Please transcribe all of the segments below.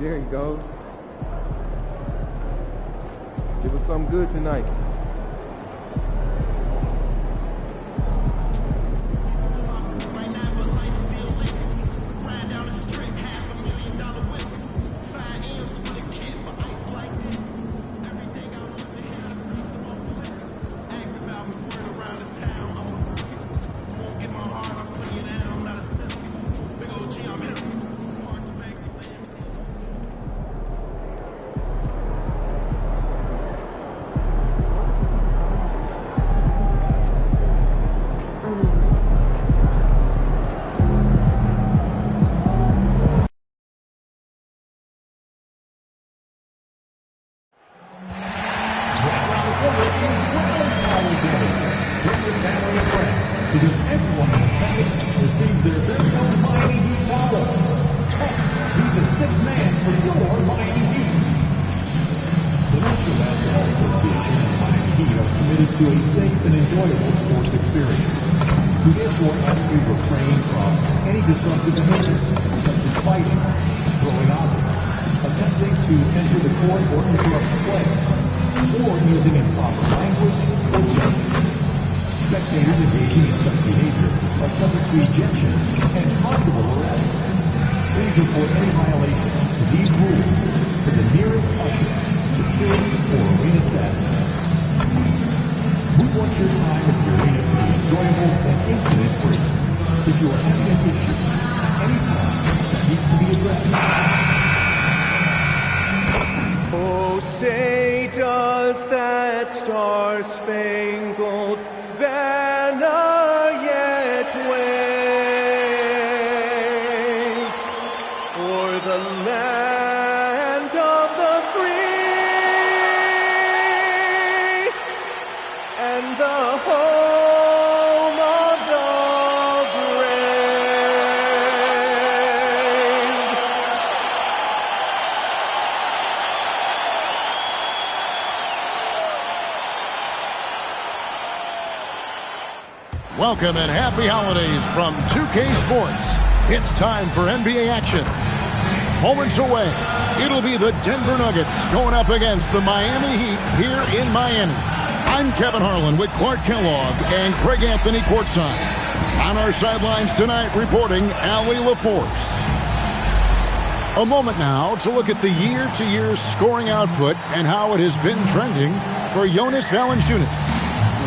There he goes. Give us something good tonight. Welcome and happy holidays from 2K Sports. It's time for NBA action. Moments away, it'll be the Denver Nuggets going up against the Miami Heat here in Miami. I'm Kevin Harlan with Clark Kellogg and Craig Anthony courtside. On our sidelines tonight reporting Allie LaForce. A moment now to look at the year-to-year scoring output and how it has been trending for Jonas Valanciunas.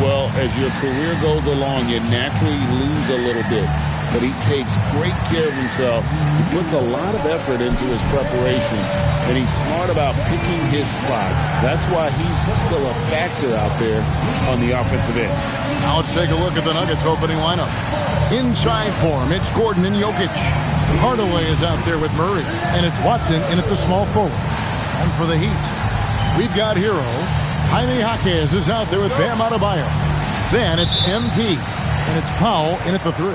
Well, as your career goes along, you naturally lose a little bit. But he takes great care of himself. He puts a lot of effort into his preparation. And he's smart about picking his spots. That's why he's still a factor out there on the offensive end. Now let's take a look at the Nuggets opening lineup. Inside form, it's Gordon and Jokic. Hardaway is out there with Murray. And it's Watson in at the small forward. And for the Heat, we've got Hero. Jaime Jaquez is out there with Bam Adebayo. Then it's MP, and it's Powell in at the 3.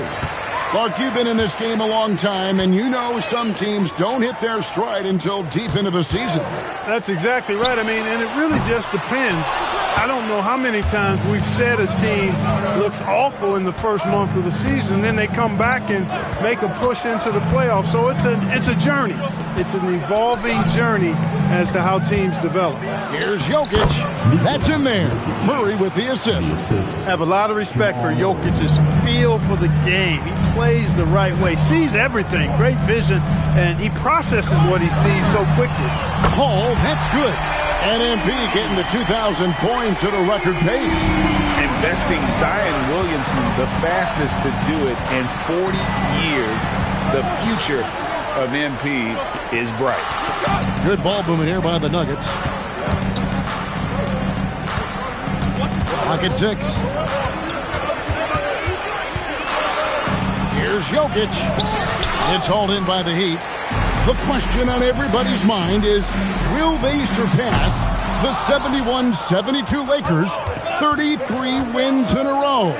Clark, you've been in this game a long time, and you know some teams don't hit their stride until deep into the season. That's exactly right. I mean, and it really just depends. I don't know how many times we've said a team looks awful in the first month of the season, then they come back and make a push into the playoffs. So it's a journey. It's an evolving journey as to how teams develop. Here's Jokic. That's in there. Murray with the assist. I have a lot of respect for Jokic's feel for the game. He plays the right way, sees everything, great vision, and he processes what he sees so quickly. Hall, that's good. And MP getting to 2,000 points at a record pace. Investing Zion Williamson, the fastest to do it in 40 years. The future of MP is bright. Good ball movement here by the Nuggets. Pocket 6. Here's Jokic. It's hauled in by the Heat. The question on everybody's mind is, will they surpass the 71-72 Lakers, 33 wins in a row?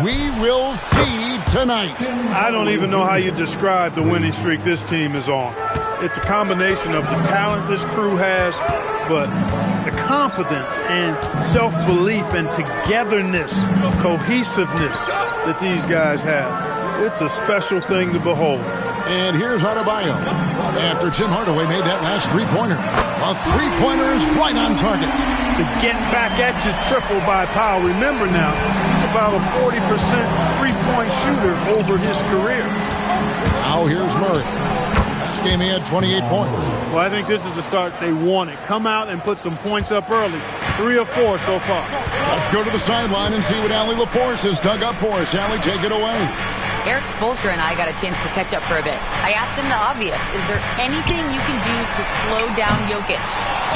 We will see tonight. I don't even know how you describe the winning streak this team is on. It's a combination of the talent this crew has, but the confidence and self-belief and togetherness, cohesiveness that these guys have. It's a special thing to behold. And here's Adebayo. After Tim Hardaway made that last three-pointer. A three-pointer is right on target. The get back at you triple by Powell. Remember now, he's about a 40% three-point shooter over his career. Now here's Murray. Last game he had 28 points. Well, I think this is the start they wanted. Come out and put some points up early. 3 of 4 so far. Let's go to the sideline and see what Allie LaForce has dug up for us. Allie, take it away. Eric Spoelstra and I got a chance to catch up for a bit. I asked him the obvious. Is there anything you can do to slow down Jokic?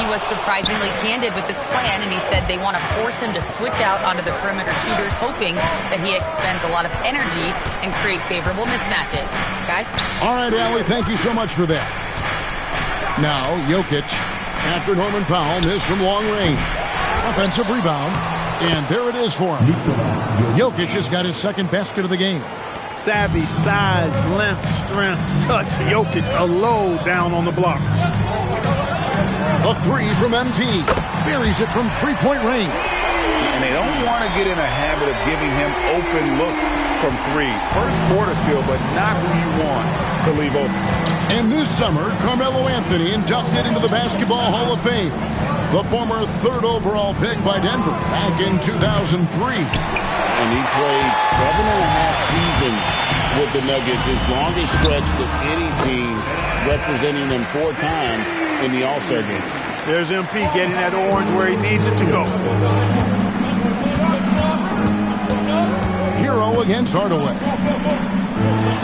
He was surprisingly candid with this plan, and he said they want to force him to switch out onto the perimeter shooters, hoping that he expends a lot of energy and create favorable mismatches. Guys? All right, Allie, thank you so much for that. Now, Jokic, after Norman Powell missed from long range. Offensive rebound, and there it is for him. Jokic has got his second basket of the game. Savvy, size, length, strength, touch. Jokic a low down on the blocks. A three from MP. Buries it from three-point range. And they don't want to get in a habit of giving him open looks from three. First quarter still, but not who you want to leave open. And this summer, Carmelo Anthony inducted into the Basketball Hall of Fame. The former third overall pick by Denver back in 2003. And he played 7.5 seasons with the Nuggets, his longest stretch with any team, representing them 4 times in the All-Star game. There's MP getting that orange where he needs it to go. Hero against Hardaway.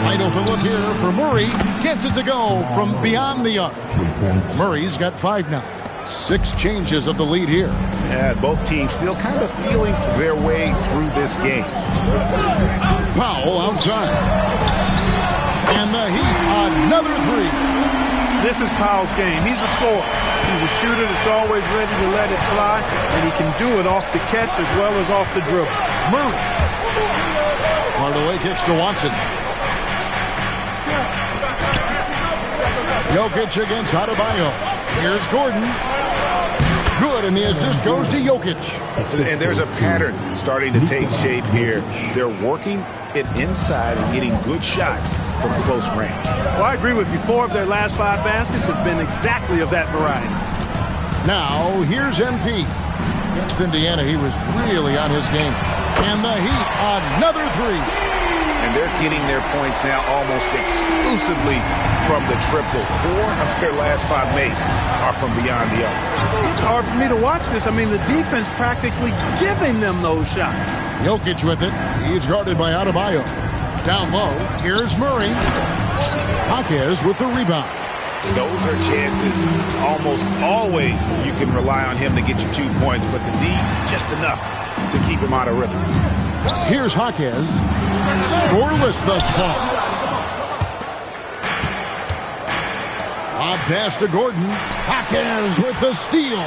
Wide open look here for Murray. Gets it to go from beyond the arc. Murray's got 5 now. 6 changes of the lead here. Yeah, both teams still kind of feeling their way through this game. Powell outside. And the Heat, another 3. This is Powell's game. He's a scorer. He's a shooter that's always ready to let it fly, and he can do it off the catch as well as off the dribble. Murray. Hardaway kicks to Watson. Jokic against Adebayo. Here's Gordon. Good, and the assist goes to Jokic. And there's a pattern starting to take shape here. They're working it inside and getting good shots from close range. Well, I agree with you. 4 of their last 5 baskets have been exactly of that variety. Now, here's MP. Against Indiana, he was really on his game. And the Heat, another 3. And they're getting their points now almost exclusively from the triple. 4 of their last 5 makes are from beyond the arc. It's hard for me to watch this. I mean, the defense practically giving them those shots. Jokic with it. He's guarded by Adebayo. Down low, here's Murray. Jaquez with the rebound. Those are chances. Almost always you can rely on him to get you 2 points, but the D, just enough to keep him out of rhythm. Here's Jaquez. Scoreless thus far. Lob pass to Gordon. Jaquez with the steal.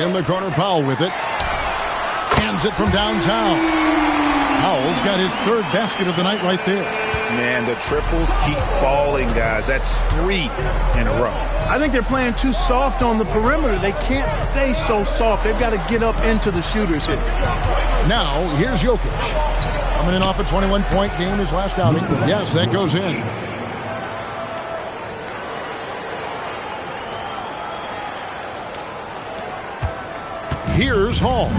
In the corner, Powell with it. Hands it from downtown. Powell's got his 3rd basket of the night right there. Man, the triples keep falling, guys. That's 3 in a row. I think they're playing too soft on the perimeter. They can't stay so soft. They've got to get up into the shooters here. Now, here's Jokic. Coming in off a 21-point game his last outing. Yes, that goes in. Here's Hall.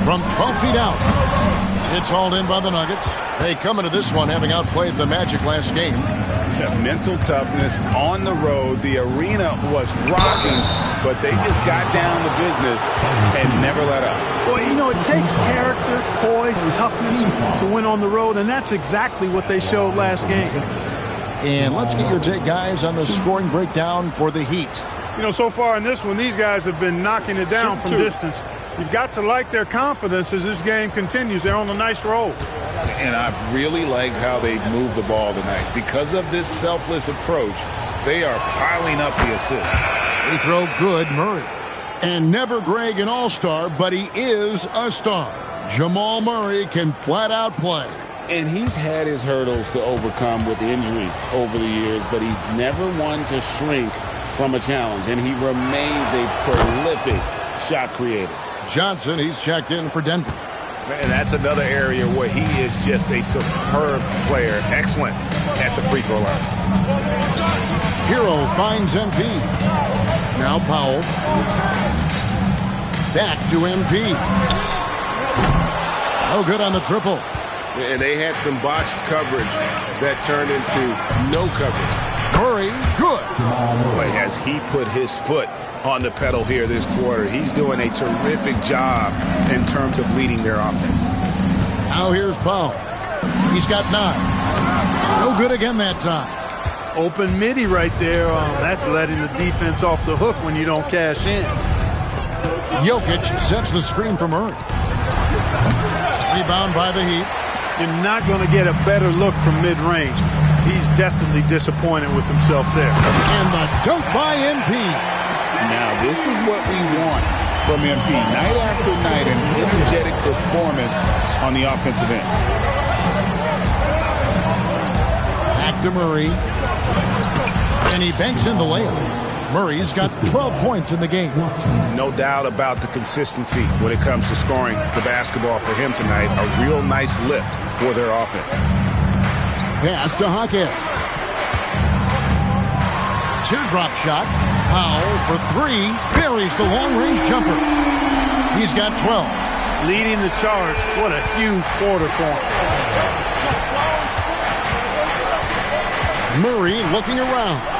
From 12 feet out. It's hauled in by the Nuggets. They come into this one having outplayed the Magic last game. Yeah, mental toughness on the road. The arena was rocking, but they just got down to business and never let up. Well, you know, it takes character, poise, and toughness to win on the road, and that's exactly what they showed last game. And let's get your take, guys, on the scoring breakdown for the Heat. You know, so far in this one, these guys have been knocking it down from distance. You've got to like their confidence as this game continues. They're on a nice roll. And I really liked how they moved the ball tonight. Because of this selfless approach, they are piling up the assists. They throw good, Murray. And never Greg an all-star, but he is a star. Jamal Murray can flat out play. And he's had his hurdles to overcome with injury over the years, but he's never one to shrink from a challenge, and he remains a prolific shot creator. Johnson, he's checked in for Denver. Man, that's another area where he is just a superb player. Excellent at the free throw line. Hero finds MP. Now Powell. Back to MP. No good on the triple. And they had some botched coverage that turned into no coverage. Murray, good. Boy, has he put his foot on the pedal here this quarter. He's doing a terrific job in terms of leading their offense. Now here's Powell. He's got 9. No good again that time. Open midi right there. That's letting the defense off the hook when you don't cash in. Jokic sets the screen for Murray. Rebound by the Heat. You're not going to get a better look from mid-range. He's definitely disappointed with himself there. And the dunk by MP. Now, this is what we want from MP. Night after night, an energetic performance on the offensive end. Back to Murray. And he banks in the layup. Murray's got 12 points in the game. No doubt about the consistency when it comes to scoring the basketball for him tonight. A real nice lift for their offense. Pass to Hackett. Teardrop shot. Powell for 3. Buries the long-range jumper. He's got 12. Leading the charge. What a huge quarter for him. Murray looking around.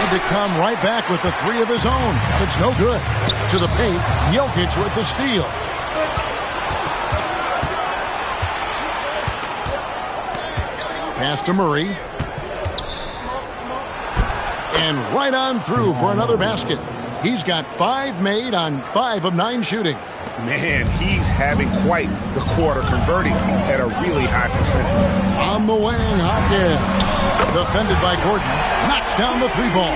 To come right back with the 3 of his own. It's no good. To the paint, Jokic with the steal. Pass to Murray. And right on through for another basket. He's got 5 made on 5 of 9 shooting. Man, he's having quite the quarter, converting at a really high percentage. On the wing, Hopkins. Defended by Gordon. Knocks down the 3 ball.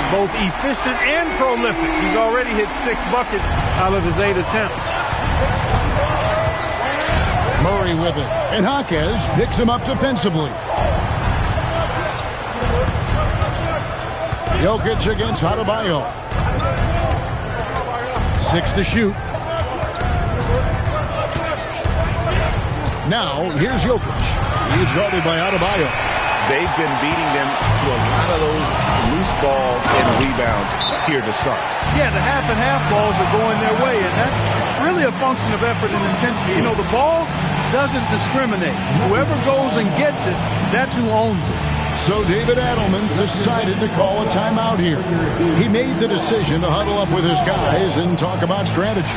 Both efficient and prolific. He's already hit 6 buckets out of his 8 attempts. Murray with it. And Hawkes picks him up defensively. Jokic against Adebayo. 6 to shoot. Now, here's Jokic. He's guarded by Adebayo. They've been beating them to a lot of those loose balls and rebounds here to start. Yeah, the half-and-half balls are going their way, and that's really a function of effort and intensity. You know, the ball doesn't discriminate. Whoever goes and gets it, that's who owns it. So David Adelman's decided to call a timeout here. He made the decision to huddle up with his guys and talk about strategy.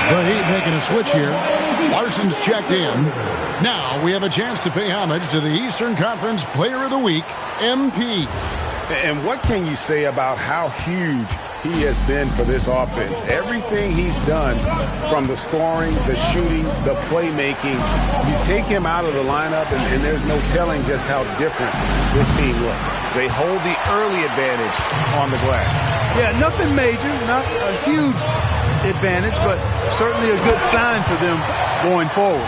The Heat making a switch here. Larson's checked in. Now we have a chance to pay homage to the Eastern Conference Player of the Week, MP. And what can you say about how huge he has been for this offense? Everything he's done, from the scoring, the shooting, the playmaking, you take him out of the lineup and there's no telling just how different this team looks. They hold the early advantage on the glass. Yeah, nothing major, not a huge advantage, but certainly a good sign for them going forward.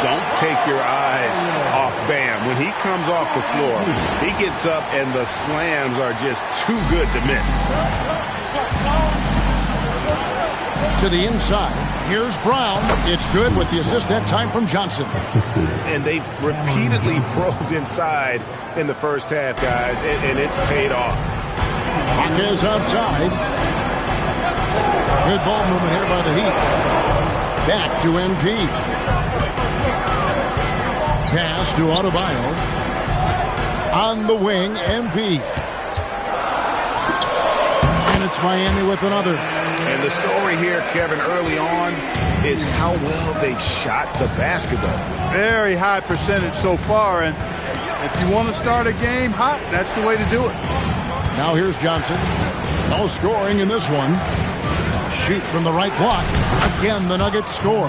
Don't take your eyes off Bam. When he comes off the floor, he gets up and the slams are just too good to miss. To the inside. Here's Brown. It's good with the assist that time from Johnson. And they've repeatedly probed inside in the first half, guys, and it's paid off. Hawkins outside. Good ball movement here by the Heat. Back to MP. Pass to Adebayo. On the wing, MP. And it's Miami with another. And the story here, Kevin, early on is how well they've shot the basketball. Very high percentage so far, and if you want to start a game hot, that's the way to do it. Now here's Johnson. No scoring in this one. Shoots from the right block. Again, the Nuggets score.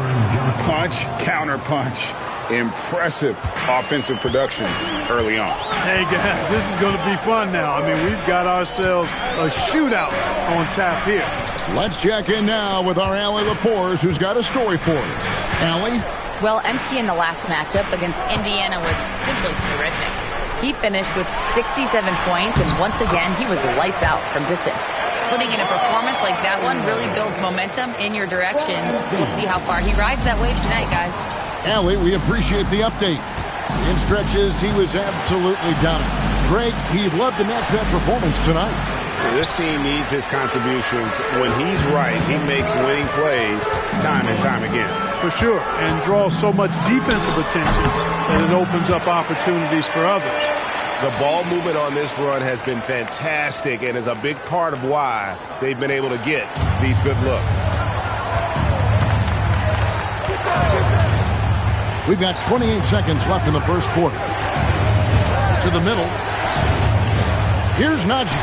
Punch, counter punch. Impressive offensive production early on. Hey, guys, this is going to be fun now. I mean, we've got ourselves a shootout on tap here. Let's check in now with our Allie LaForce, who's got a story for us. Allie? Well, MP in the last matchup against Indiana was simply terrific. He finished with 67 points, and once again, he was lights out from distance. Putting in a performance like that one really builds momentum in your direction. We'll see how far he rides that wave tonight, guys. Allie, we appreciate the update. In stretches, he was absolutely dominant. Greg, he'd love to match that performance tonight. This team needs his contributions. When he's right, he makes winning plays time and time again. For sure, and draws so much defensive attention that it opens up opportunities for others. The ball movement on this run has been fantastic and is a big part of why they've been able to get these good looks. We've got 28 seconds left in the first quarter. To the middle. Here's Najee.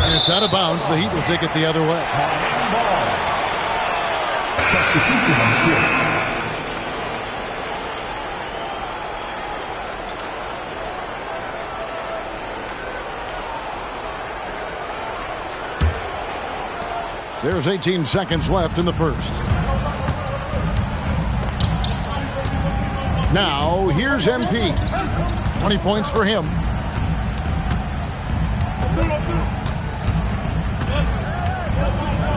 And it's out of bounds. The Heat will take it the other way. There's 18 seconds left in the first. Now, here's MP. 20 points for him.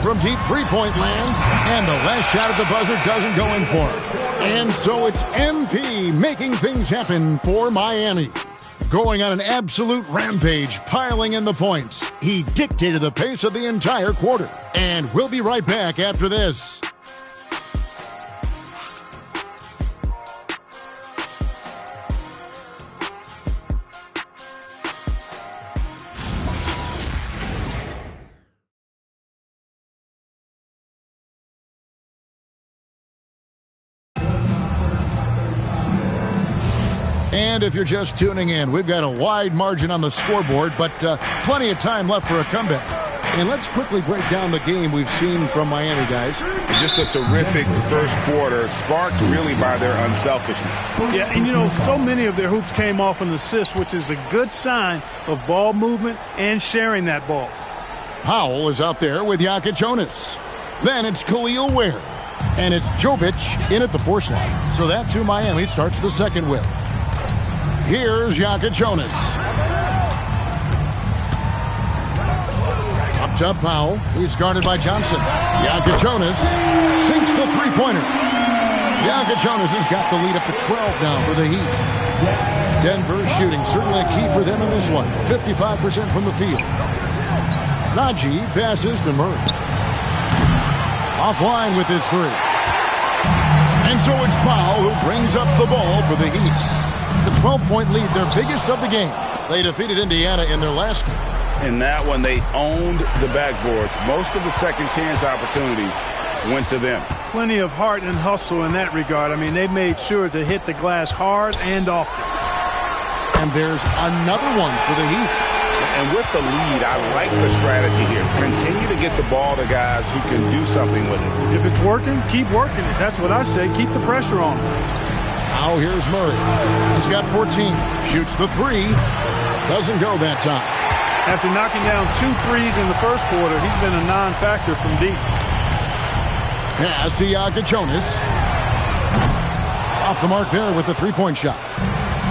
From deep three-point land, and the last shot at the buzzer doesn't go in for him. And so it's MP making things happen for Miami. Going on an absolute rampage, piling in the points. He dictated the pace of the entire quarter. And we'll be right back after this. And if you're just tuning in, we've got a wide margin on the scoreboard, but plenty of time left for a comeback. And let's quickly break down the game we've seen from Miami, guys. Just a terrific first quarter, sparked really by their unselfishness. Yeah, and you know, so many of their hoops came off an assist, which is a good sign of ball movement and sharing that ball. Powell is out there with Jokic Jonas. Then it's Khalil Ware. And it's Jovic in at the force line. So that's who Miami starts the second with. Here's Jokic Jonas. Up top, Powell. He's guarded by Johnson. Jokic Jonas sinks the three-pointer. Jokic Jonas has got the lead up to 12 now for the Heat. Denver shooting certainly a key for them in this one. 55% from the field. Najee passes to Murray. Offline with his three. And so it's Powell who brings up the ball for the Heat. The 12-point lead, their biggest of the game. They defeated Indiana in their last game. In that one, they owned the backboards. Most of the second chance opportunities went to them. Plenty of heart and hustle in that regard. I mean, they made sure to hit the glass hard and often. And there's another one for the Heat. And with the lead, I like the strategy here. Continue to get the ball to guys who can do something with it. If it's working, keep working it. That's what I say. Keep the pressure on him. Now here's Murray. He's got 14. Shoots the three. Doesn't go that time. After knocking down 2 threes in the first quarter, he's been a non-factor from deep. Pass to Jokic Jonas. Off the mark there with the three-point shot.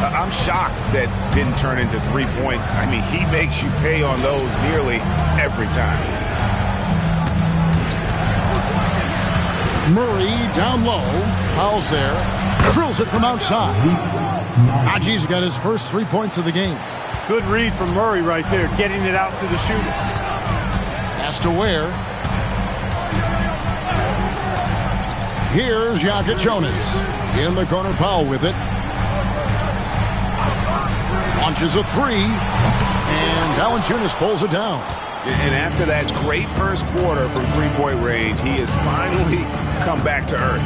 I'm shocked that didn't turn into 3 points. I mean, he makes you pay on those nearly every time. Murray down low. Powell's there. Drills it from outside. Najee's got his first 3 points of the game. Good read from Murray right there, getting it out to the shooter. Pass to Ware. Here's Jokic Jonas. In the corner, Powell with it. Launches a three. And Valanciunas pulls it down. And after that great first quarter from three-point range, he has finally come back to earth.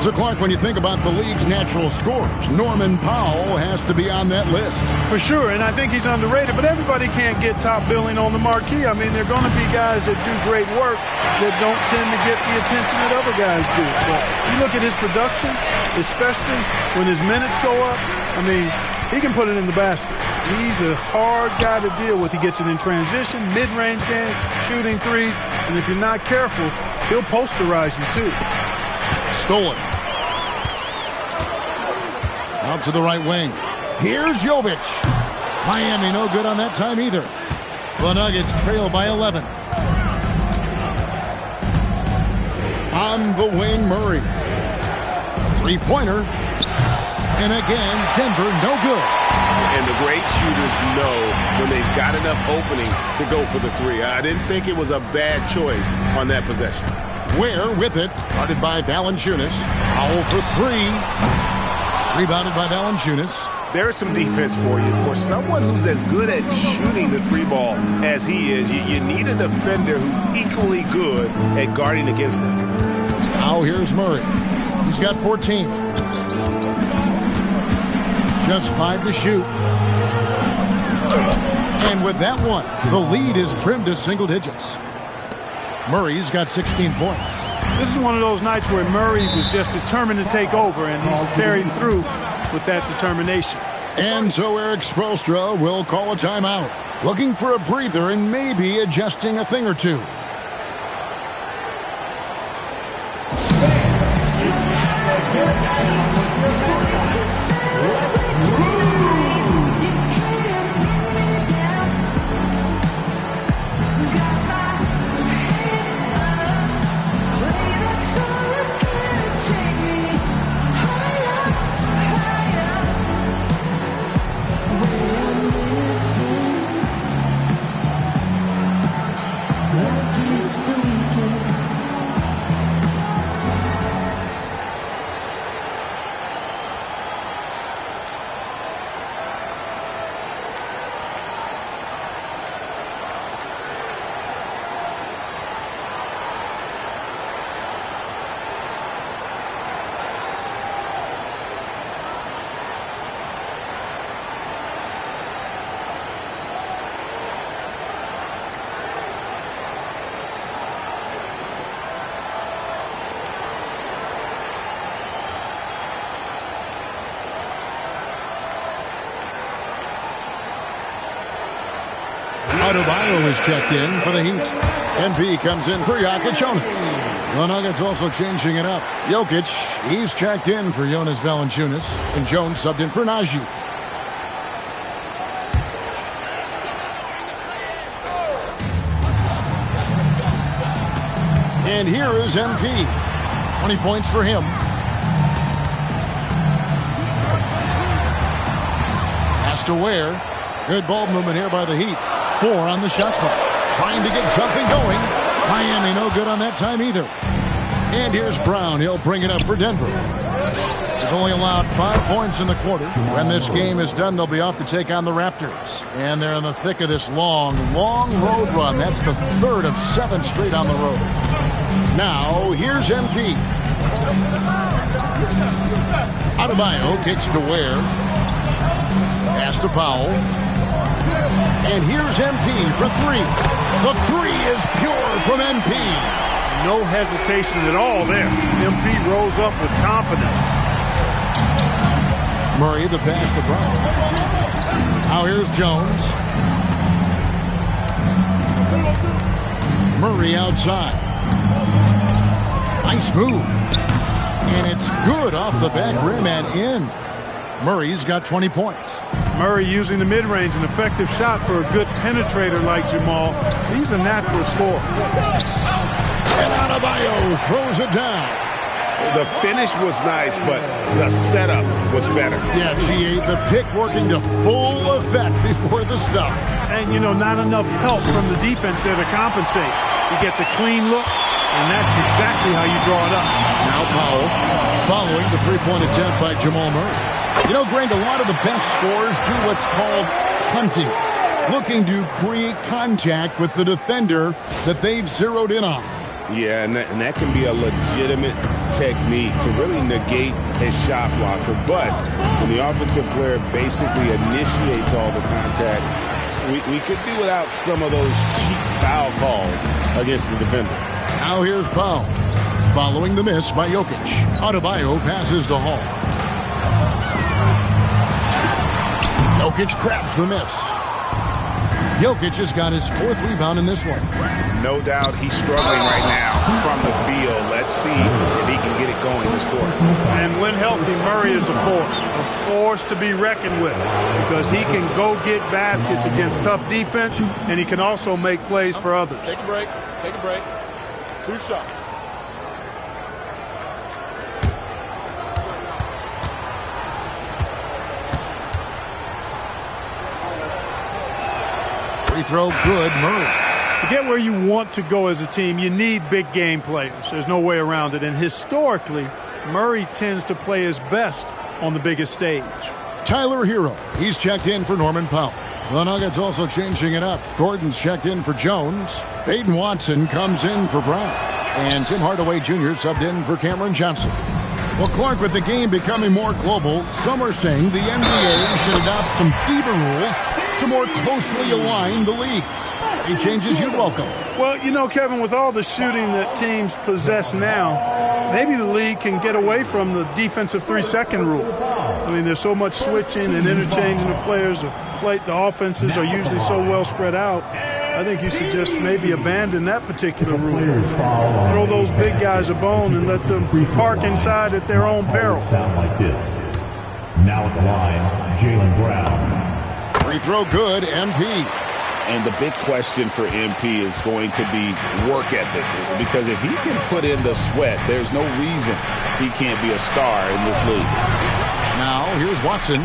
So, Clark, when you think about the league's natural scorers, Norman Powell has to be on that list. For sure, and I think he's underrated, but everybody can't get top billing on the marquee. I mean, there are going to be guys that do great work that don't tend to get the attention that other guys do. But you look at his production, especially when his minutes go up, I mean, he can put it in the basket. He's a hard guy to deal with. He gets it in transition, mid-range game, shooting threes, and if you're not careful, he'll posterize you too. Stolen. Out to the right wing. Here's Jovic. Miami no good on that time either. The Nuggets trail by 11. On the wing, Murray. Three-pointer. And again, Denver no good. And the great shooters know when they've got enough opening to go for the three. I didn't think it was a bad choice on that possession. Ware with it. Guarded by Valanciunas. Powell for three. Rebounded by Valanciunas. There's some defense for you. For someone who's as good at shooting the three ball as he is, you need a defender who's equally good at guarding against him. Now here's Murray. He's got 14. Just 5 to shoot. And with that one, the lead is trimmed to single digits. Murray's got 16 points. This is one of those nights where Murray was just determined to take over, and he's carried through with that determination. And so Eric Spoelstra will call a timeout, looking for a breather and maybe adjusting a thing or two. Adebayo is checked in for the Heat. MP comes in for Jokic Jonas. The Nuggets also changing it up. Jokic, he's checked in for Jonas Valanciunas. And Jones subbed in for Najee. And here is MP. 20 points for him. Pass to Ware. Good ball movement here by the Heat. 4 on the shot clock. Trying to get something going. Miami no good on that time either. And here's Brown. He'll bring it up for Denver. They've only allowed 5 points in the quarter. When this game is done, they'll be off to take on the Raptors. And they're in the thick of this long road run. That's the third of 7 straight on the road. Now, here's MP. Adebayo kicks to Ware. Pass to Powell. And here's MP for 3. The 3 is pure from MP. No hesitation at all there. MP rolls up with confidence. Murray the pass to Brown. Now here's Jones. Murray outside. Nice move. And it's good off the back rim and in. Murray's got 20 points. Murray using the mid-range, an effective shot for a good penetrator like Jamal. He's a natural scorer. And Adebayo throws it down. The finish was nice, but the setup was better. Yeah, GA, the pick working to full effect before the stuff. And, you know, not enough help from the defense there to compensate. He gets a clean look, and that's exactly how you draw it up. Now Powell following the three-point attempt by Jamal Murray. You know, Greg, a lot of the best scorers do what's called hunting, looking to create contact with the defender that they've zeroed in on. Yeah, and that can be a legitimate technique to really negate a shot blocker. But when the offensive player basically initiates all the contact, we could be without some of those cheap foul calls against the defender. Now here's Powell. Following the miss by Jokic. Adebayo passes to Hall. Jokic crabs the miss. Jokic has got his fourth rebound in this one. No doubt he's struggling right now from the field. Let's see if he can get it going this quarter. And when healthy, Murray is a force to be reckoned with, because he can go get baskets against tough defense, and he can also make plays for others. Take a break. Take a break. 2 shots. Free throw good, Murray. To get where you want to go as a team, you need big game players. There's no way around it. And historically, Murray tends to play his best on the biggest stage. Tyler Hero, he's checked in for Norman Powell. The Nuggets also changing it up. Gordon's checked in for Jones. Peyton Watson comes in for Brown. And Tim Hardaway Jr. subbed in for Cameron Johnson. Well, Clark, with the game becoming more global, some are saying the NBA should adopt some feeder rules to more closely align the leagues. Any changes you'd welcome? Well, you know, Kevin, with all the shooting that teams possess now, maybe the league can get away from the defensive 3-second rule. I mean, there's so much switching and interchanging of players. The offenses are usually so well spread out. I think you should just maybe abandon that particular rule. Throw those big guys a bone and let them park inside at their own peril. Sound like this. Now at the line, Jaylen Brown. Free throw good, MP. And the big question for MP is going to be work ethic, because if he can put in the sweat, there's no reason he can't be a star in this league. Now, here's Watson.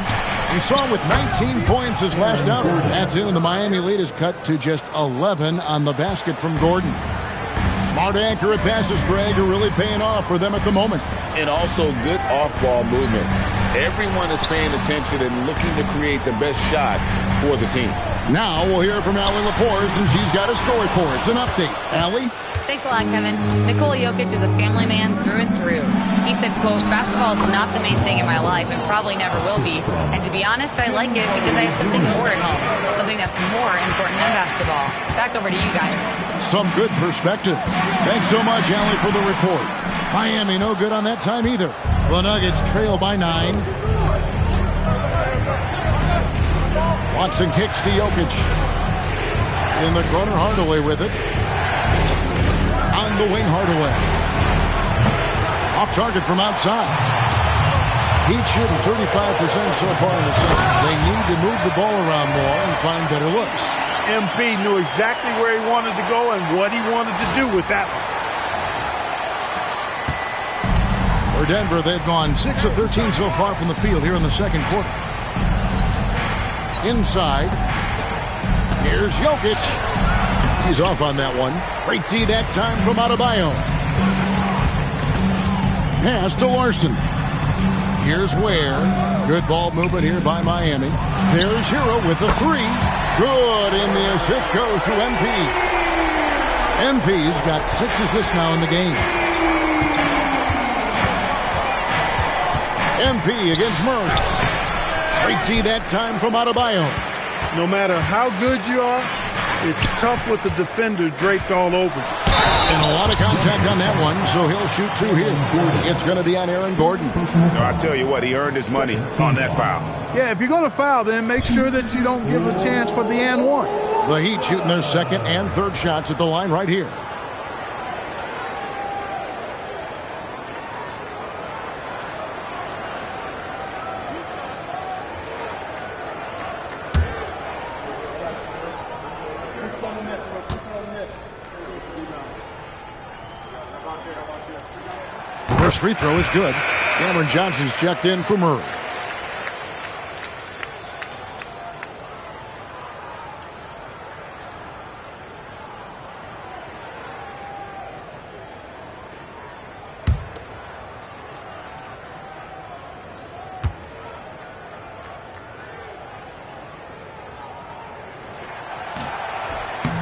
We saw him with 19 points his last outing. That's in, and the Miami lead is cut to just 11 on the basket from Gordon. Smart accurate passes, Greg, are really paying off for them at the moment. And also good off-ball movement. Everyone is paying attention and looking to create the best shot for the team. Now we'll hear from Allie LaForce, and she's got a story for us. An update. Allie? Thanks a lot, Kevin. Nikola Jokic is a family man through and through. He said, quote, "Basketball is not the main thing in my life and probably never will be. And to be honest, I like it because I have something more at home, something that's more important than basketball." Back over to you guys. Some good perspective. Thanks so much, Allie, for the report. Miami no good on that time either. The Nuggets trail by 9. Watson kicks to Jokic. In the corner, Hardaway with it. On the wing, Hardaway. Off target from outside. Heat shooting 35% so far in the second. They need to move the ball around more and find better looks. MP knew exactly where he wanted to go and what he wanted to do with that one. For Denver, they've gone 6 of 13 so far from the field here in the second quarter. Inside. Here's Jokic. He's off on that one. Great D that time from Adebayo. Pass to Larson. Here's Ware. Good ball movement here by Miami. There's Hero with the 3. Good, and the assist goes to MP. MP's got 6 assists now in the game. MP against Murray. Great D that time from Adebayo. No matter how good you are, it's tough with the defender draped all over. And a lot of contact on that one, so he'll shoot 2 here. It's going to be on Aaron Gordon. So I tell you what, he earned his money on that foul. Yeah, if you're going to foul, then make sure that you don't give a chance for the and one. The Heat shooting their second and third shots at the line right here. First free throw is good. Cameron Johnson's checked in for Murray.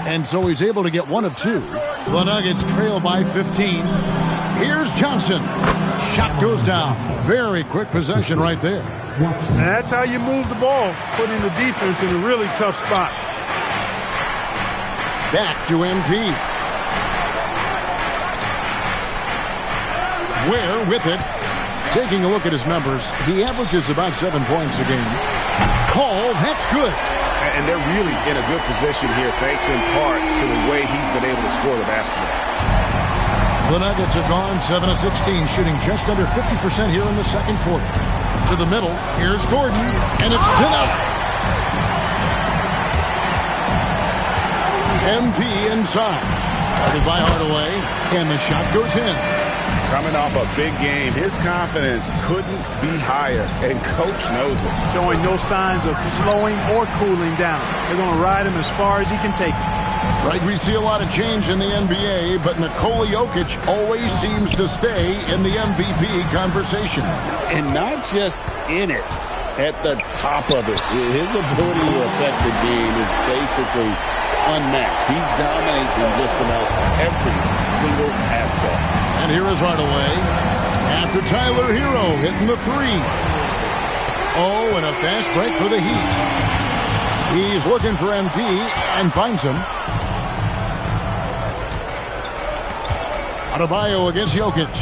And so he's able to get one of two. The Nuggets trail by 15. Here's Johnson. Shot goes down. Very quick possession right there. And that's how you move the ball, putting the defense in a really tough spot. Back to MP. Ware with it. Taking a look at his numbers, he averages about 7 points a game. Call, that's good. And they're really in a good position here, thanks in part to the way he's been able to score the basketball. The Nuggets have gone 7 of 16, shooting just under 50% here in the second quarter. To the middle, here's Gordon, and it's denied. MP inside. Guarded by Hardaway, and the shot goes in. Coming off a big game, his confidence couldn't be higher, and Coach knows it. Showing no signs of slowing or cooling down. They're going to ride him as far as he can take him. Right, we see a lot of change in the NBA, but Nikola Jokic always seems to stay in the MVP conversation. And not just in it, at the top of it. His ability to affect the game is basically unmatched. He dominates in just about every single aspect. And here is Hardaway. After Tyler Hero hitting the three. Oh, and a fast break for the Heat. He's looking for MP and finds him. Adebayo against Jokic.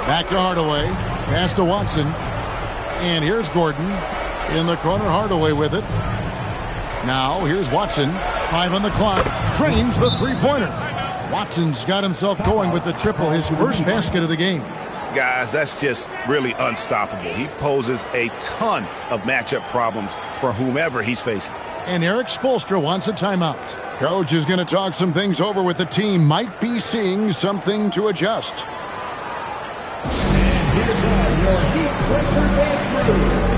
Back to Hardaway. Pass to Watson. And here's Gordon. In the corner, Hardaway with it. Now, here's Watson. 5 on the clock. Trains the three-pointer. Watson's got himself going with the triple, his first basket of the game. Guys, that's just really unstoppable. He poses a ton of matchup problems for whomever he's facing. And Eric Spoelstra wants a timeout. Coach is going to talk some things over with the team. Might be seeing something to adjust. And here's your Heat record dance crew.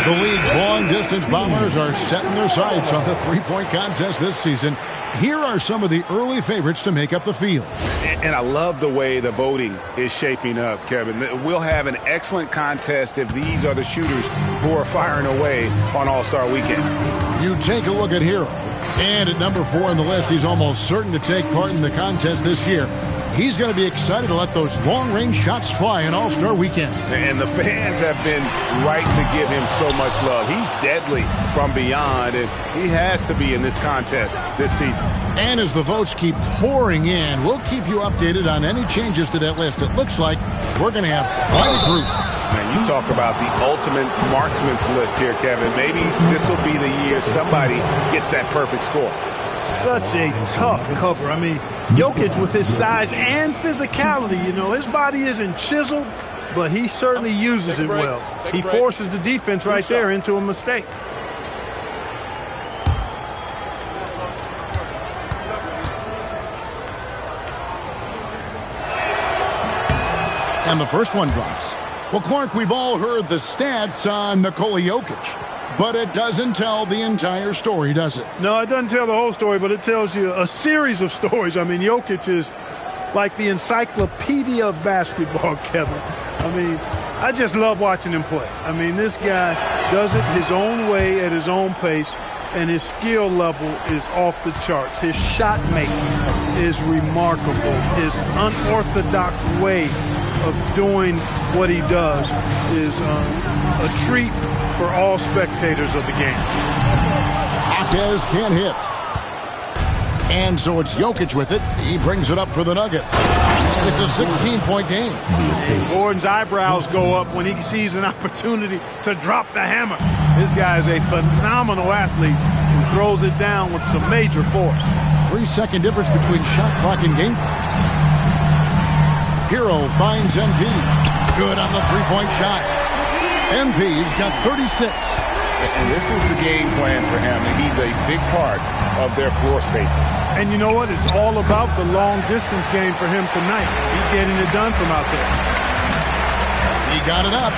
The league's long-distance bombers are setting their sights on the three-point contest this season. Here are some of the early favorites to make up the field. And I love the way the voting is shaping up, Kevin. We'll have an excellent contest if these are the shooters who are firing away on All-Star Weekend. You take a look at Hero. And at number 4 on the list, he's almost certain to take part in the contest this year. He's going to be excited to let those long-range shots fly on All-Star Weekend. And the fans have been right to give him so much love. He's deadly from beyond, and he has to be in this contest this season. And as the votes keep pouring in, we'll keep you updated on any changes to that list. It looks like we're going to have quite a group. Man, you talk about the ultimate marksman's list here, Kevin. Maybe this will be the year somebody gets that perfect score. Such a tough cover. I mean, Jokic with his size and physicality, you know, his body isn't chiseled, but he certainly uses it well. He forces the defense right there into a mistake. And the first one drops. Well, Clark, we've all heard the stats on Nikola Jokic. but it doesn't tell the entire story, does it? No, it doesn't tell the whole story, but it tells you a series of stories. I mean, Jokic is like the encyclopedia of basketball, Kevin. I mean, I just love watching him play. I mean, this guy does it his own way at his own pace, and his skill level is off the charts. His shot making is remarkable. His unorthodox way of doing what he does is a treat for all spectators of the game. Jaquez can't hit. And so it's Jokic with it. He brings it up for the Nuggets. It's a 16-point game. Gordon's eyebrows go up when he sees an opportunity to drop the hammer. This guy is a phenomenal athlete who throws it down with some major force. 3-second difference between shot clock and game clock. Hero finds MP. Good on the three-point shot. MP's got 36. And this is the game plan for him, and he's a big part of their floor spacing. And you know what? It's all about the long-distance game for him tonight. He's getting it done from out there. He got it up.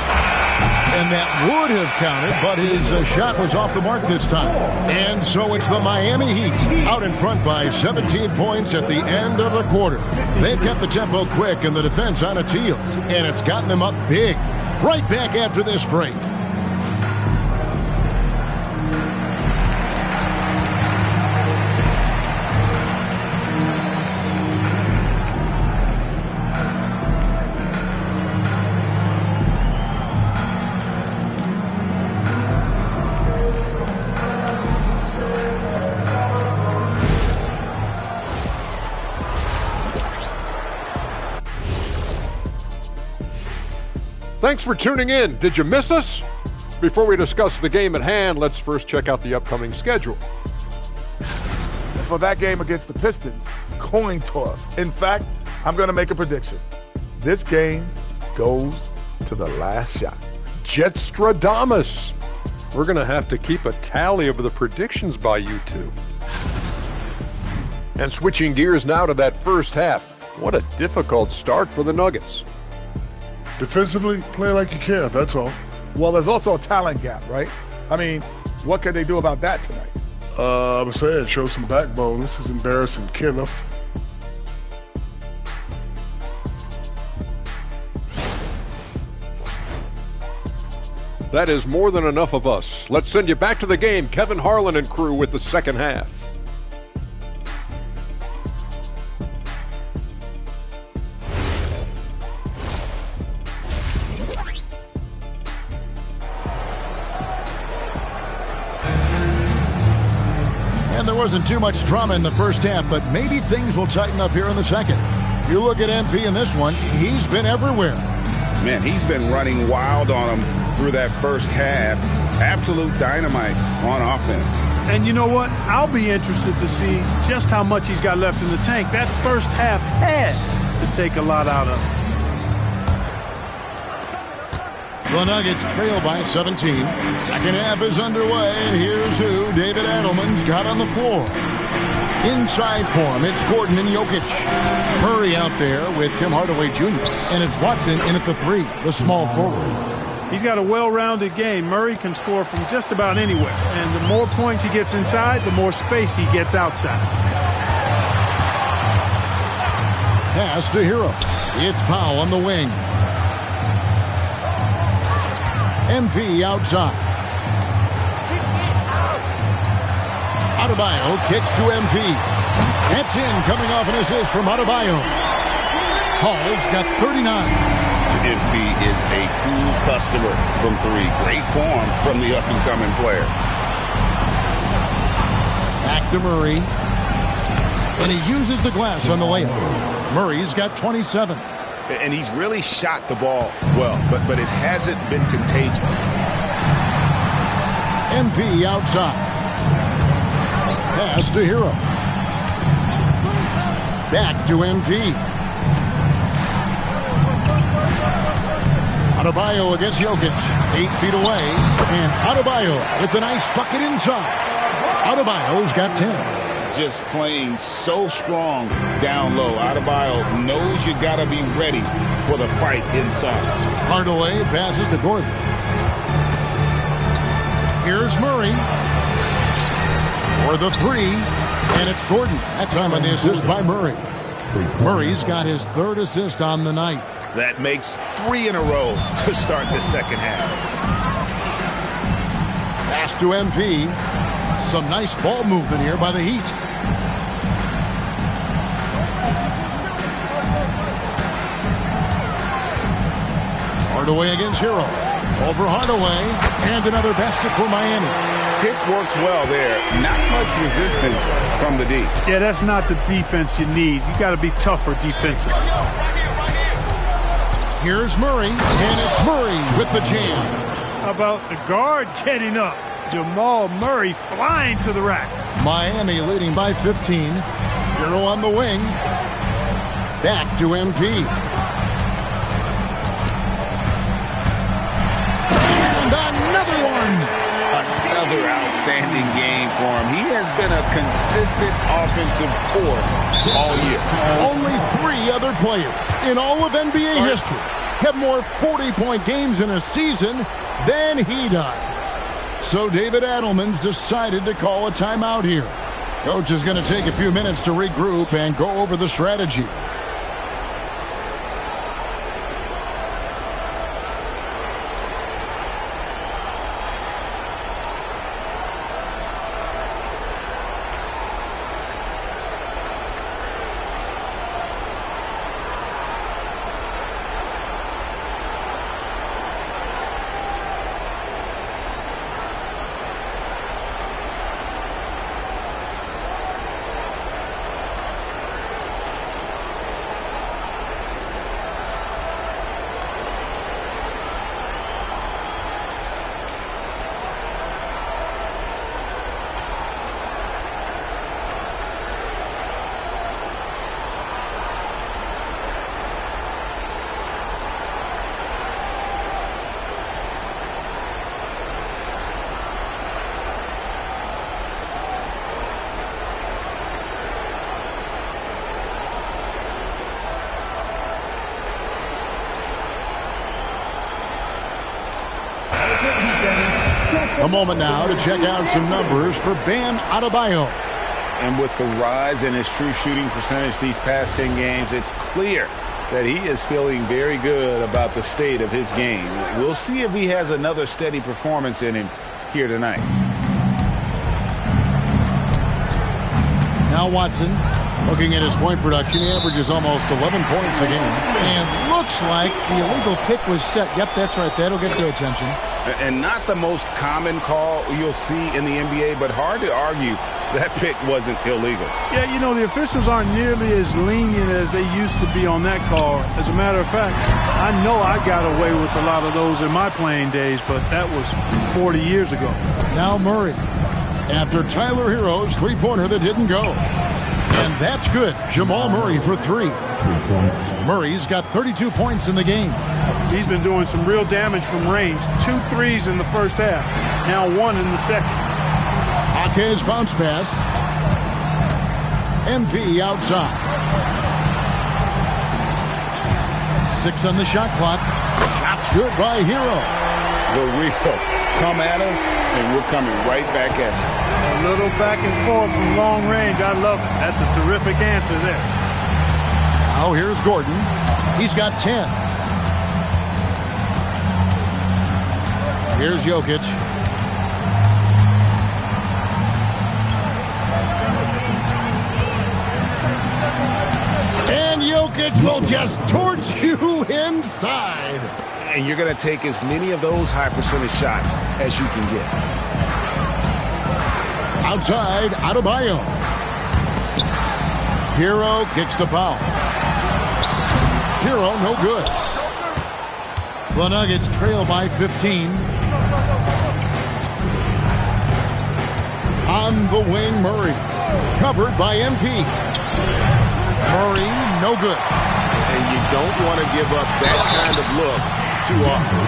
And that would have counted, but his shot was off the mark this time. And so it's the Miami Heat out in front by 17 points at the end of the quarter. They've kept the tempo quick and the defense on its heels, and it's gotten them up big. Right back after this break. Thanks for tuning in. Did you miss us? Before we discuss the game at hand, let's first check out the upcoming schedule. And for that game against the Pistons, coin toss. In fact, I'm going to make a prediction. This game goes to the last shot. Jetstradamus. We're going to have to keep a tally of the predictions by you two. And switching gears now to that first half. What a difficult start for the Nuggets. Defensively, play like you care, that's all. Well, there's also a talent gap, right? I mean, what can they do about that tonight? I'm saying, show some backbone. This is embarrassing, Kenneth. That is more than enough of us. Let's send you back to the game. Kevin Harlan and crew with the second half. There wasn't too much drama in the first half, but maybe things will tighten up here in the second. You look at MP in this one, he's been everywhere. Man, he's been running wild on him through that first half. Absolute dynamite on offense. And you know what? I'll be interested to see just how much he's got left in the tank. That first half had to take a lot out of him. The Nuggets trail by 17. Second half is underway, and here's who David Adelman's got on the floor. Inside for him, it's Gordon and Jokic. Murray out there with Tim Hardaway Jr. And it's Watson in at the three, the small forward. He's got a well-rounded game. Murray can score from just about anywhere. And the more points he gets inside, the more space he gets outside. Pass to Hero. It's Powell on the wing. MP outside. Adebayo kicks to MP. That's in, coming off an assist from Adebayo. Hall's got 39. MP is a cool customer from three. Great form from the up-and-coming player. Back to Murray. And he uses the glass on the layup. Murray's got 27. And he's really shot the ball well, but it hasn't been contagious. MP outside. Pass to Hero. Back to MP. Adebayo against Jokic. 8 feet away. And Adebayo with a nice bucket inside. Adebayo's got 10. Just playing so strong down low. Adebayo knows you got to be ready for the fight inside. Hardaway passes to Gordon. Here's Murray. For the three. And it's Gordon. That time on the assist by Murray. Murray's got his third assist on the night. That makes 3 in a row to start the second half. Pass to MP. Some nice ball movement here by the Heat. Hardaway against Hero. Over Hardaway. And another basket for Miami. Pick works well there. Not much resistance from the D. Yeah, that's not the defense you need. You got to be tougher defensively. Here's Murray, and it's Murray with the jam. How about the guard getting up? Jamal Murray flying to the rack. Miami leading by 15. Hero on the wing. Back to MP. And another one. Another outstanding game for him. He has been a consistent offensive force all year. Only 3 other players in all of NBA history have more 40-point games in a season than he does. So David Adelman's decided to call a timeout here. Coach is going to take a few minutes to regroup and go over the strategy. A moment now to check out some numbers for Bam Adebayo. And with the rise in his true shooting percentage these past 10 games, it's clear that he is feeling very good about the state of his game. We'll see if he has another steady performance in him here tonight. Now Watson, looking at his point production, he averages almost 11 points a game. And looks like the illegal pick was set. Yep, that's right. That'll get their attention. And not the most common call you'll see in the NBA, but hard to argue that pick wasn't illegal. Yeah, you know, the officials aren't nearly as lenient as they used to be on that call. As a matter of fact, I know I got away with a lot of those in my playing days, but that was 40 years ago. Now Murray, after Tyler Hero's three-pointer that didn't go. And that's good. Jamal Murray for 3. Murray's got 32 points in the game. He's been doing some real damage from range. 2 threes in the first half. Now 1 in the second. Ake's bounce pass. MP outside. 6 on the shot clock. Shot's good by Hero. The real come at us, and we're coming right back at you. A little back and forth from long range. I love it. That's a terrific answer there. Now here's Gordon. He's got 10. Here's Jokic. And Jokic will just torch you inside. And you're going to take as many of those high percentage shots as you can get. Outside, Adebayo. Hero kicks the foul. Hero, no good. The Nuggets trail by 15. On the wing, Murray. Covered by MP. Murray, no good. And you don't want to give up that kind of look too often.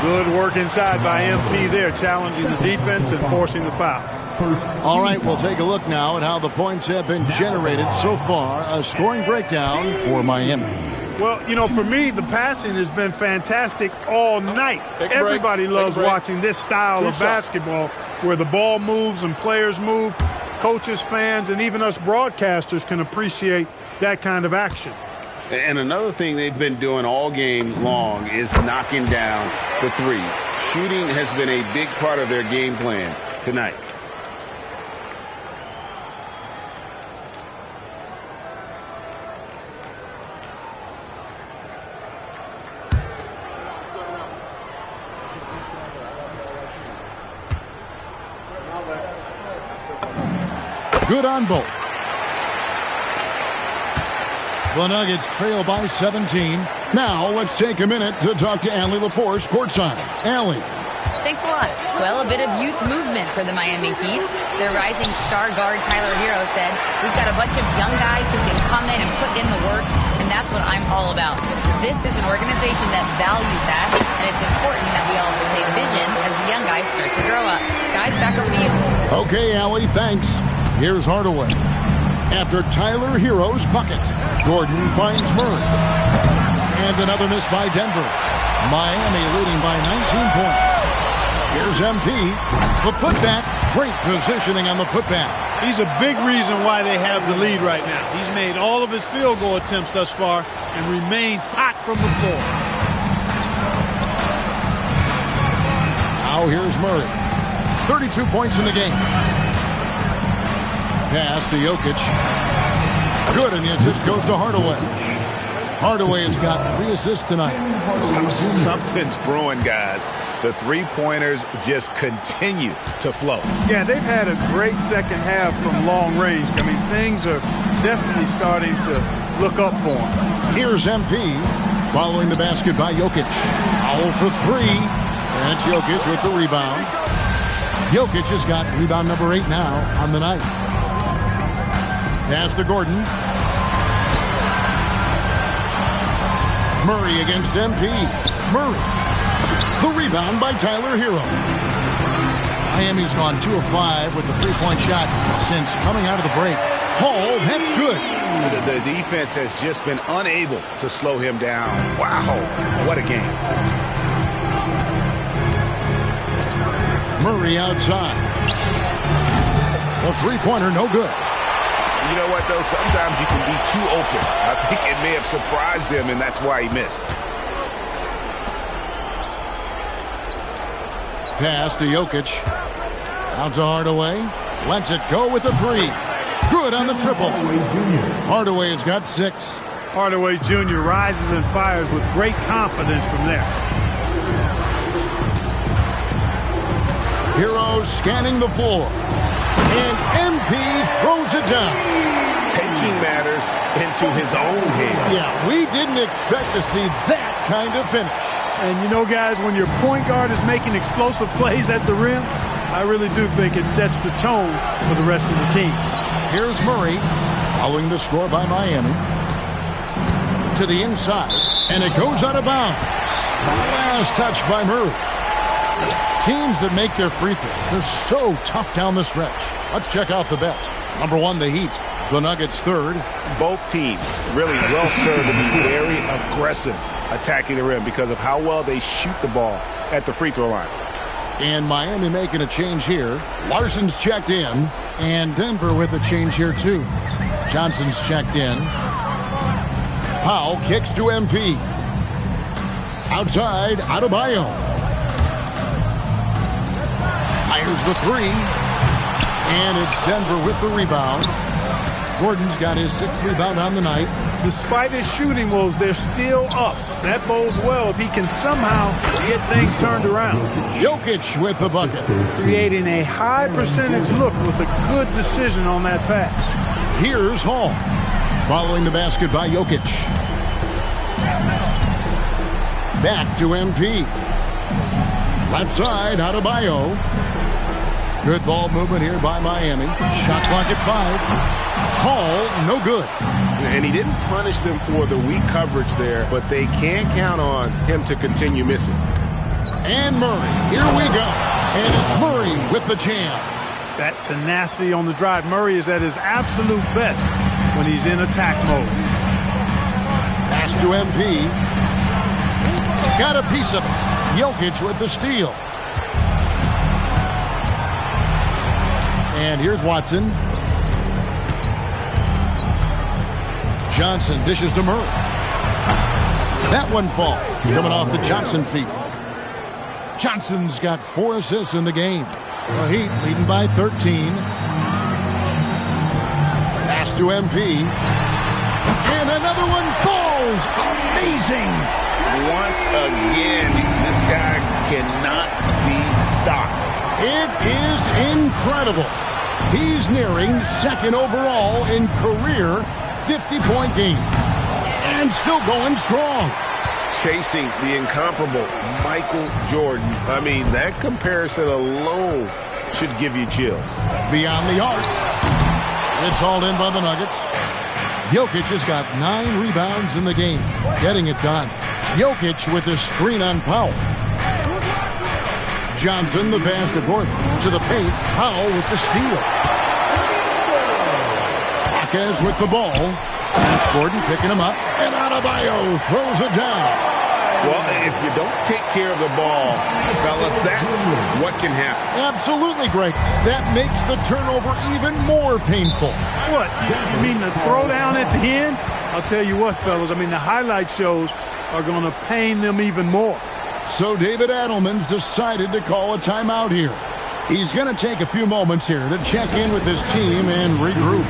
Good work inside by MP there, challenging the defense and forcing the foul. All right, we'll take a look now at how the points have been generated so far. A scoring breakdown for Miami. Well, you know, for me, the passing has been fantastic all night. Everybody loves watching this style of basketball where the ball moves and players move. Coaches, fans, and even us broadcasters can appreciate that kind of action. And another thing they've been doing all game long is knocking down the three. Shooting has been a big part of their game plan tonight. Good on both. The Nuggets trail by 17. Now let's take a minute to talk to Allie LaForce courtside. Allie. Thanks a lot. Well, a bit of youth movement for the Miami Heat. Their rising star guard, Tyler Hero, said, "We've got a bunch of young guys who can come in and put in the work, and that's what I'm all about." This is an organization that values that, and it's important that we all have the same vision as the young guys start to grow up. Guys, back over to you. Okay, Allie, thanks. Here's Hardaway. After Tyler Hero's bucket, Gordon finds Murray. And another miss by Denver. Miami leading by 19 points. Here's MP. The putback. Great positioning on the putback. He's a big reason why they have the lead right now. He's made all of his field goal attempts thus far and remains hot from the floor. Now here's Murray. 32 points in the game. Pass to Jokic. Good, and the assist goes to Hardaway. Hardaway has got 3 assists tonight. Something's brewing, guys. The three-pointers just continue to flow. Yeah, they've had a great second half from long range. I mean, things are definitely starting to look up for them. Here's MP following the basket by Jokic. Foul for 3. And it's Jokic with the rebound. Jokic has got rebound number 8 now on the night. Pass to Gordon. Murray against MP. Murray. The rebound by Tyler Hero. Miami's gone 2 of 5 with the three-point shot since coming out of the break. Hall, that's good. The defense has just been unable to slow him down. Wow, what a game. Murray outside. The three-pointer, no good. You know what, though? Sometimes you can be too open. I think it may have surprised him, and that's why he missed. Pass to Jokic. Out to Hardaway. Lets it go with the 3. Good on the triple. Hardaway has got 6. Hardaway Jr. rises and fires with great confidence from there. Hero scanning the floor. And MP throws it down. Taking matters into his own hands. Yeah, we didn't expect to see that kind of finish. And you know, guys, when your point guard is making explosive plays at the rim, I really do think it sets the tone for the rest of the team. Here's Murray, following the score by Miami. To the inside, and it goes out of bounds. Last touch by Murray. Teams that make their free throws, they're so tough down the stretch. Let's check out the best. Number 1, the Heat. The Nuggets 3rd. Both teams really well served to be very aggressive attacking the rim because of how well they shoot the ball at the free throw line. And Miami making a change here. Larson's checked in, and Denver with a change here too. Johnson's checked in. Powell kicks to MP. Outside, Adebayo. Fires the 3. And it's Denver with the rebound. Gordon's got his 6th rebound on the night. Despite his shooting woes, they're still up. That bodes well if he can somehow get things turned around. Jokic with the bucket. Creating a high percentage look with a good decision on that pass. Here's Hall. Following the basket by Jokic. Back to MP. Left side, Adebayo. Good ball movement here by Miami. Shot clock at 5. Hall, no good. And he didn't punish them for the weak coverage there, but they can count on him to continue missing. And Murray, here we go. And it's Murray with the jam. That tenacity on the drive. Murray is at his absolute best when he's in attack mode. Pass to MP. Got a piece of it. Jokic with the steal. And here's Watson. Johnson dishes to Murray. That one falls. Coming off the Johnson feet. Johnson's got 4 assists in the game. The Heat leading by 13. Pass to MP. And another one falls. Amazing. Once again, this guy cannot be stopped. It is incredible. He's nearing second overall in career 50-point game. And still going strong. Chasing the incomparable Michael Jordan. I mean, that comparison alone should give you chills. Beyond the arc. It's hauled in by the Nuggets. Jokic has got 9 rebounds in the game. Getting it done. Jokic with the screen on Powell. Johnson, the pass to Gordon. To the paint. Powell with the steal. Jaquez with the ball. That's Gordon picking him up. And Adebayo throws it down. Well, if you don't take care of the ball, fellas, that's what can happen. Absolutely, Greg. That makes the turnover even more painful. What? You mean the throwdown at the end? I'll tell you what, fellas. I mean, the highlight shows are going to pain them even more. So David Adelman's decided to call a timeout here. He's going to take a few moments here to check in with his team and regroup.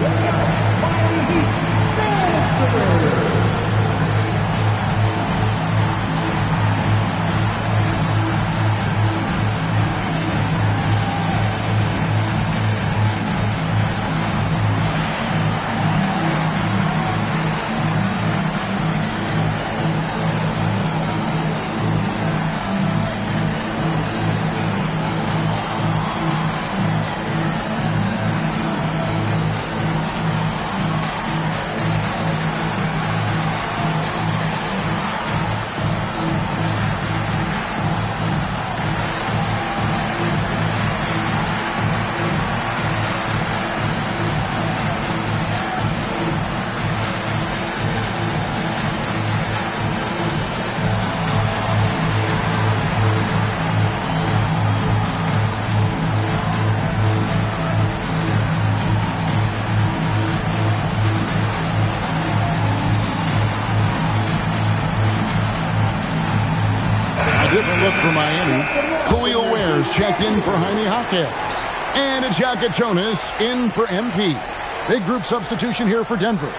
Different look for Miami. Khalil Ware's checked in for Jaime Jaquez. And Jaka Jonas in for MP. Big group substitution here for Denver.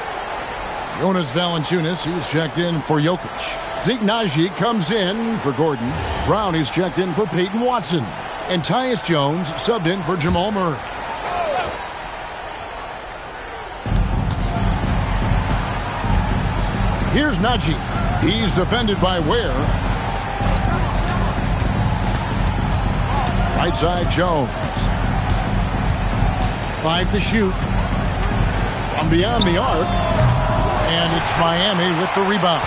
Jonas Valanciunas, he's checked in for Jokic. Zeke Naji comes in for Gordon. Brown, he's checked in for Peyton Watson. And Tyus Jones subbed in for Jamal Murray. Here's Naji. He's defended by Ware. Right side, Jones. 5 to shoot. From beyond the arc. And it's Miami with the rebound.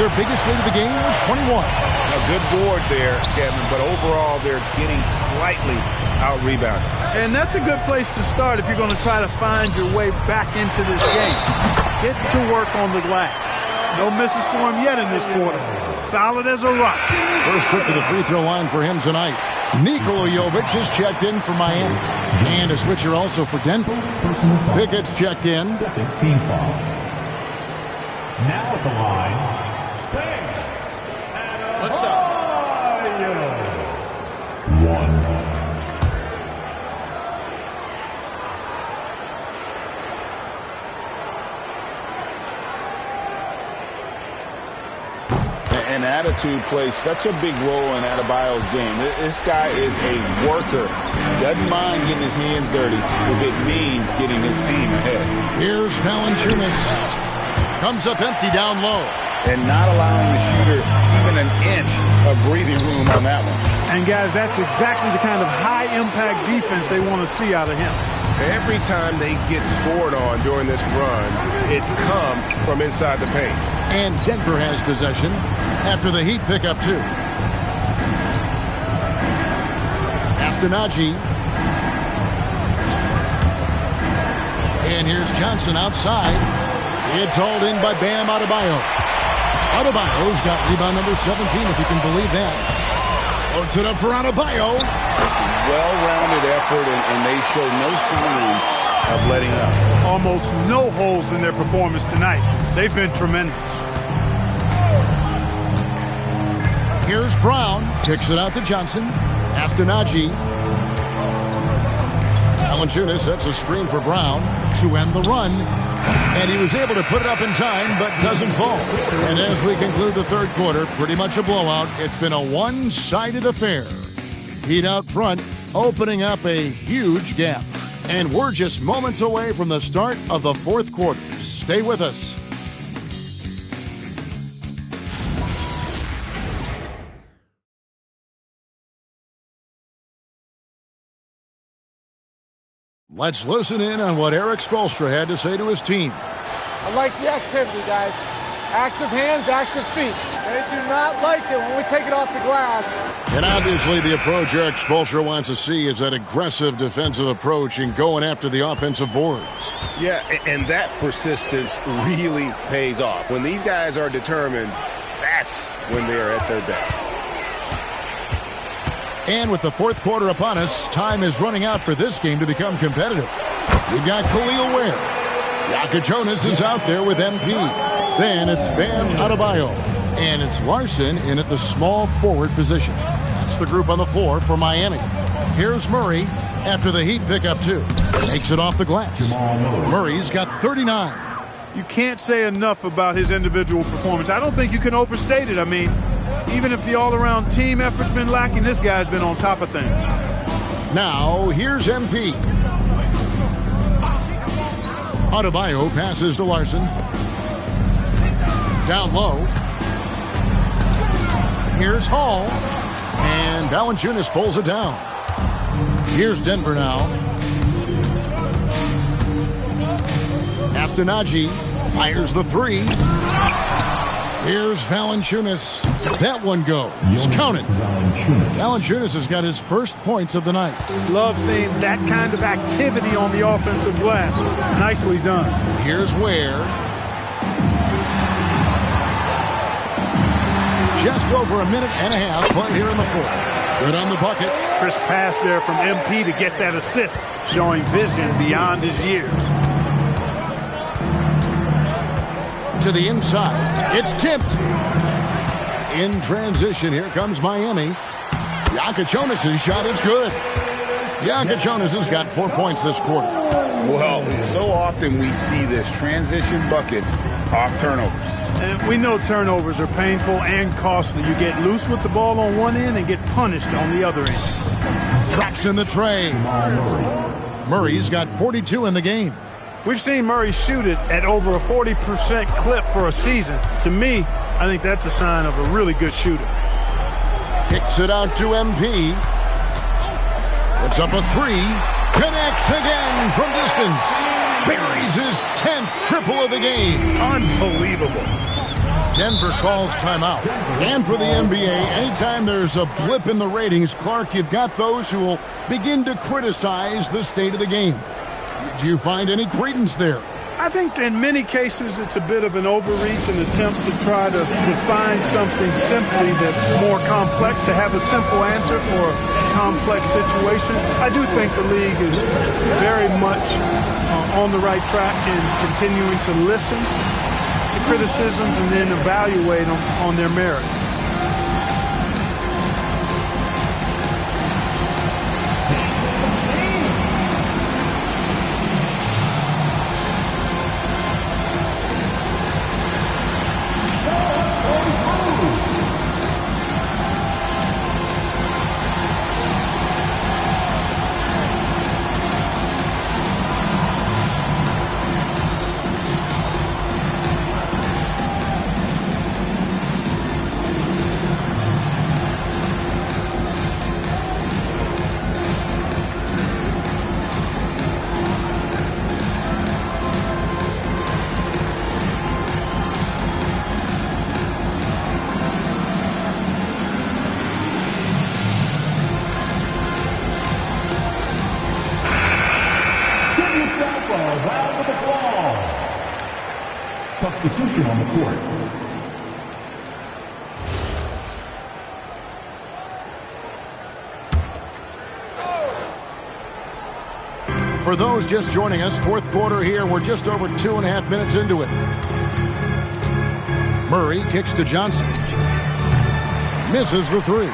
Their biggest lead of the game was 21. A good board there, Kevin, but overall they're getting slightly out-rebounded. And that's a good place to start if you're going to try to find your way back into this game. Get to work on the glass. No misses for him yet in this quarter. Solid as a rock. First trip to the free throw line for him tonight. Nikola Jovic is checked in for Miami. And a switcher also for Denver. Pickett's checked in. Team foul. Now at the line, What's up? 1. And attitude plays such a big role in Adebayo's game. This guy is a worker. Doesn't mind getting his hands dirty if it means getting his team ahead. Here's Valanciunas. Comes up empty down low. And not allowing the shooter even an inch of breathing room on that one. And, guys, that's exactly the kind of high-impact defense they want to see out of him. Every time they get scored on during this run, it's come from inside the paint. And Denver has possession after the Heat pick up 2. After Naji. And here's Johnson outside. It's hauled in by Bam Adebayo. Adebayo's got rebound number 17, if you can believe that. Puts it up for Adebayo. Well-rounded effort, and they show no signs of letting up. Almost no holes in their performance tonight. They've been tremendous. Here's Brown. Kicks it out to Johnson. Astenaji. Valanciunas sets a screen for Brown to end the run. And he was able to put it up in time, but doesn't fall. And as we conclude the third quarter, pretty much a blowout. It's been a one-sided affair. Heat out front, opening up a huge gap. And we're just moments away from the start of the fourth quarter. Stay with us. Let's listen in on what Erik Spoelstra had to say to his team. I like the activity, guys. Active hands, active feet. They do not like it when we take it off the glass. And obviously the approach Erik Spoelstra wants to see is that aggressive defensive approach and going after the offensive boards. Yeah, and that persistence really pays off. When these guys are determined, that's when they're at their best. And with the fourth quarter upon us, time is running out for this game to become competitive. We've got Khalil Ware. Jonas is out there with MP. Then it's Bam Adebayo. And it's Larson in at the small forward position. That's the group on the floor for Miami. Here's Murray after the Heat pick up two. Takes it off the glass. Murray's got 39. You can't say enough about his individual performance. I don't think you can overstate it. I mean, even if the all-around team effort's been lacking, this guy's been on top of things. Now, here's MP. Adebayo passes to Larson. Down low. Here's Hall. And Valanciunas pulls it down. Here's Denver now. Astenaji fires the three. Here's Valanciunas. That one goes. Count it. Valanciunas has got his first points of the night. Love seeing that kind of activity on the offensive glass. Nicely done. Here's Ware. Just over a minute and a half play here in the fourth. Good on the bucket. Crisp pass there from MP to get that assist, showing vision beyond his years. To the inside. It's tipped. In transition, here comes Miami. Jonas' shot is good. Jonas has got 4 points this quarter. Well, so often we see this transition buckets off turnovers. And we know turnovers are painful and costly. You get loose with the ball on one end and get punished on the other end. Drops in the tray. Murray's got 42 in the game. We've seen Murray shoot it at over a 40% clip for a season. To me, I think that's a sign of a really good shooter. Kicks it out to MP. Puts up a three. Connects again from distance. Buries his 10th triple of the game. Unbelievable. Denver calls timeout. And for the NBA, anytime there's a blip in the ratings, Clark, you've got those who will begin to criticize the state of the game. Do you find any credence there? I think in many cases it's a bit of an overreach, an attempt to try to define something simply that's more complex, to have a simple answer for a complex situation. I do think the league is very much on the right track in continuing to listen to criticisms and then evaluate them on their merit. Substitution on the court. For those just joining us, fourth quarter here. We're just over 2.5 minutes into it. Murray kicks to Johnson. Misses the three.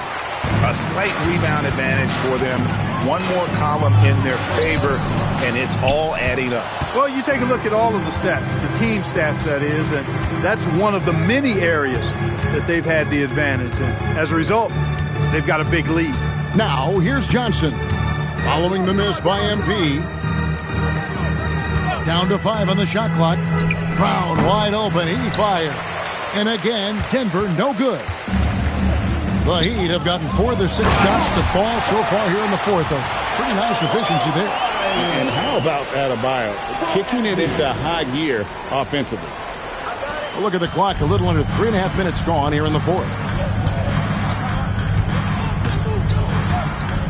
A slight rebound advantage for them. One more column in their favor, and it's all adding up. Well, you take a look at all of the stats, the team stats, that is, and that's one of the many areas that they've had the advantage. And as a result, they've got a big lead. Now, here's Johnson. Following the miss by MP. Down to 5 on the shot clock. Brown wide open. He fires. And again, Denver no good. The Heat have gotten 4 of their 6 shots to fall so far here in the fourth. A pretty nice efficiency there. And how about Adebayo kicking it into high gear offensively? Well, look at the clock. A little under 3.5 minutes gone here in the fourth.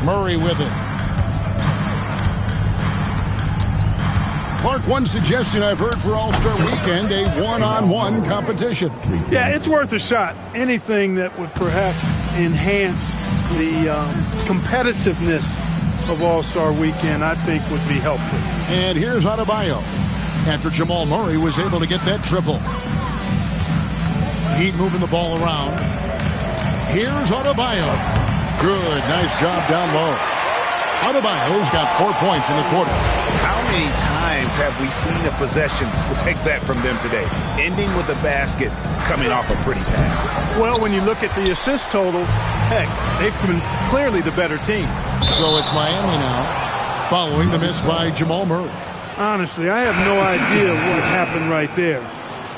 Murray with it. Clark, one suggestion I've heard for All-Star Weekend, a one-on-one competition. Yeah, it's worth a shot. Anything that would perhaps enhance the competitiveness of All-Star Weekend, I think, would be helpful. And here's Adebayo. After Jamal Murray was able to get that triple. Heat moving the ball around. Here's Adebayo. Good, nice job down low. Adebayo's got 4 points in the quarter. How many times have we seen a possession like that from them today? Ending with a basket, coming off a pretty pass. Well, when you look at the assist total, heck, they've been clearly the better team. So it's Miami now, following the miss by Jamal Murray. Honestly, I have no idea what happened right there.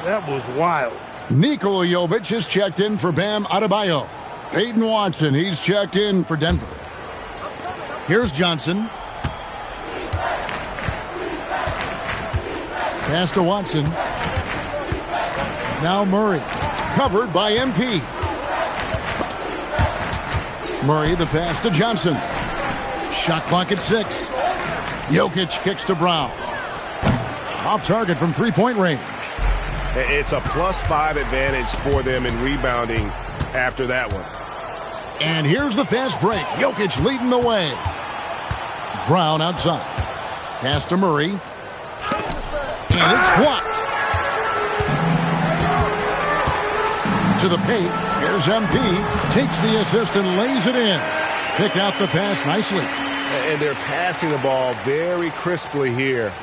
That was wild. Nikola Jovic is checked in for Bam Adebayo. Peyton Watson, he's checked in for Denver. Here's Johnson. Pass to Watson. Now Murray. Covered by MP. Murray, the pass to Johnson. Shot clock at 6. Jokic kicks to Brown. Off target from three-point range. It's a +5 advantage for them in rebounding after that one. And here's the fast break. Jokic leading the way. Brown outside. Pass to Murray. And it's blocked. To the paint. Here's MP. Takes the assist and lays it in. Picked out the pass nicely. And they're passing the ball very crisply here.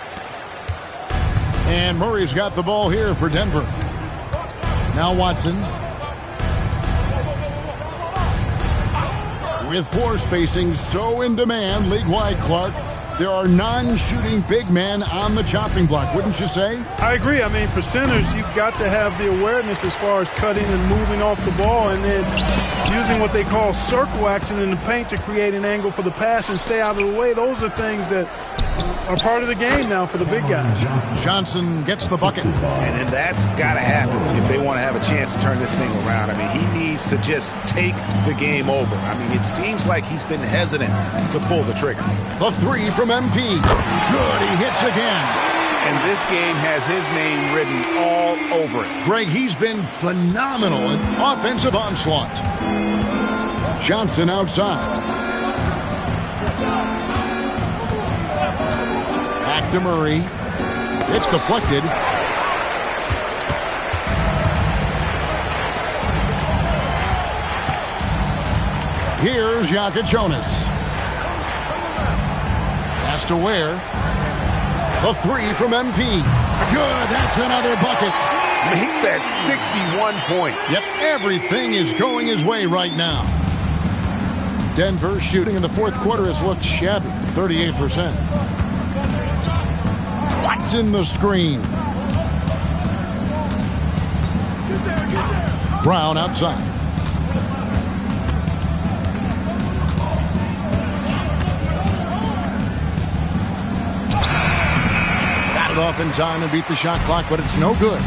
And Murray's got the ball here for Denver. Now Watson. With floor spacing so in demand league-wide, Clark, there are non-shooting big men on the chopping block, wouldn't you say? I agree. I mean, for centers, you've got to have the awareness as far as cutting and moving off the ball and then using what they call circle action in the paint to create an angle for the pass and stay out of the way. Those are things that are part of the game now for the big guys. Johnson gets the bucket. And that's got to happen if they want to have a chance to turn this thing around. I mean, he needs to just take the game over. I mean, it seems like he's been hesitant to pull the trigger. The three from MP. Good, he hits again. And this game has his name written all over it. Greg, he's been phenomenal in offensive onslaught. Johnson outside. Back to Murray. It's deflected. Here's Jonas. Pass to Ware. The three from MP. Good, that's another bucket. Make that 61 point. Yep, everything is going his way right now. Denver shooting in the fourth quarter has looked shabby, 38%. Watson the screen. Brown outside. Got it off in time and beat the shot clock, but it's no good.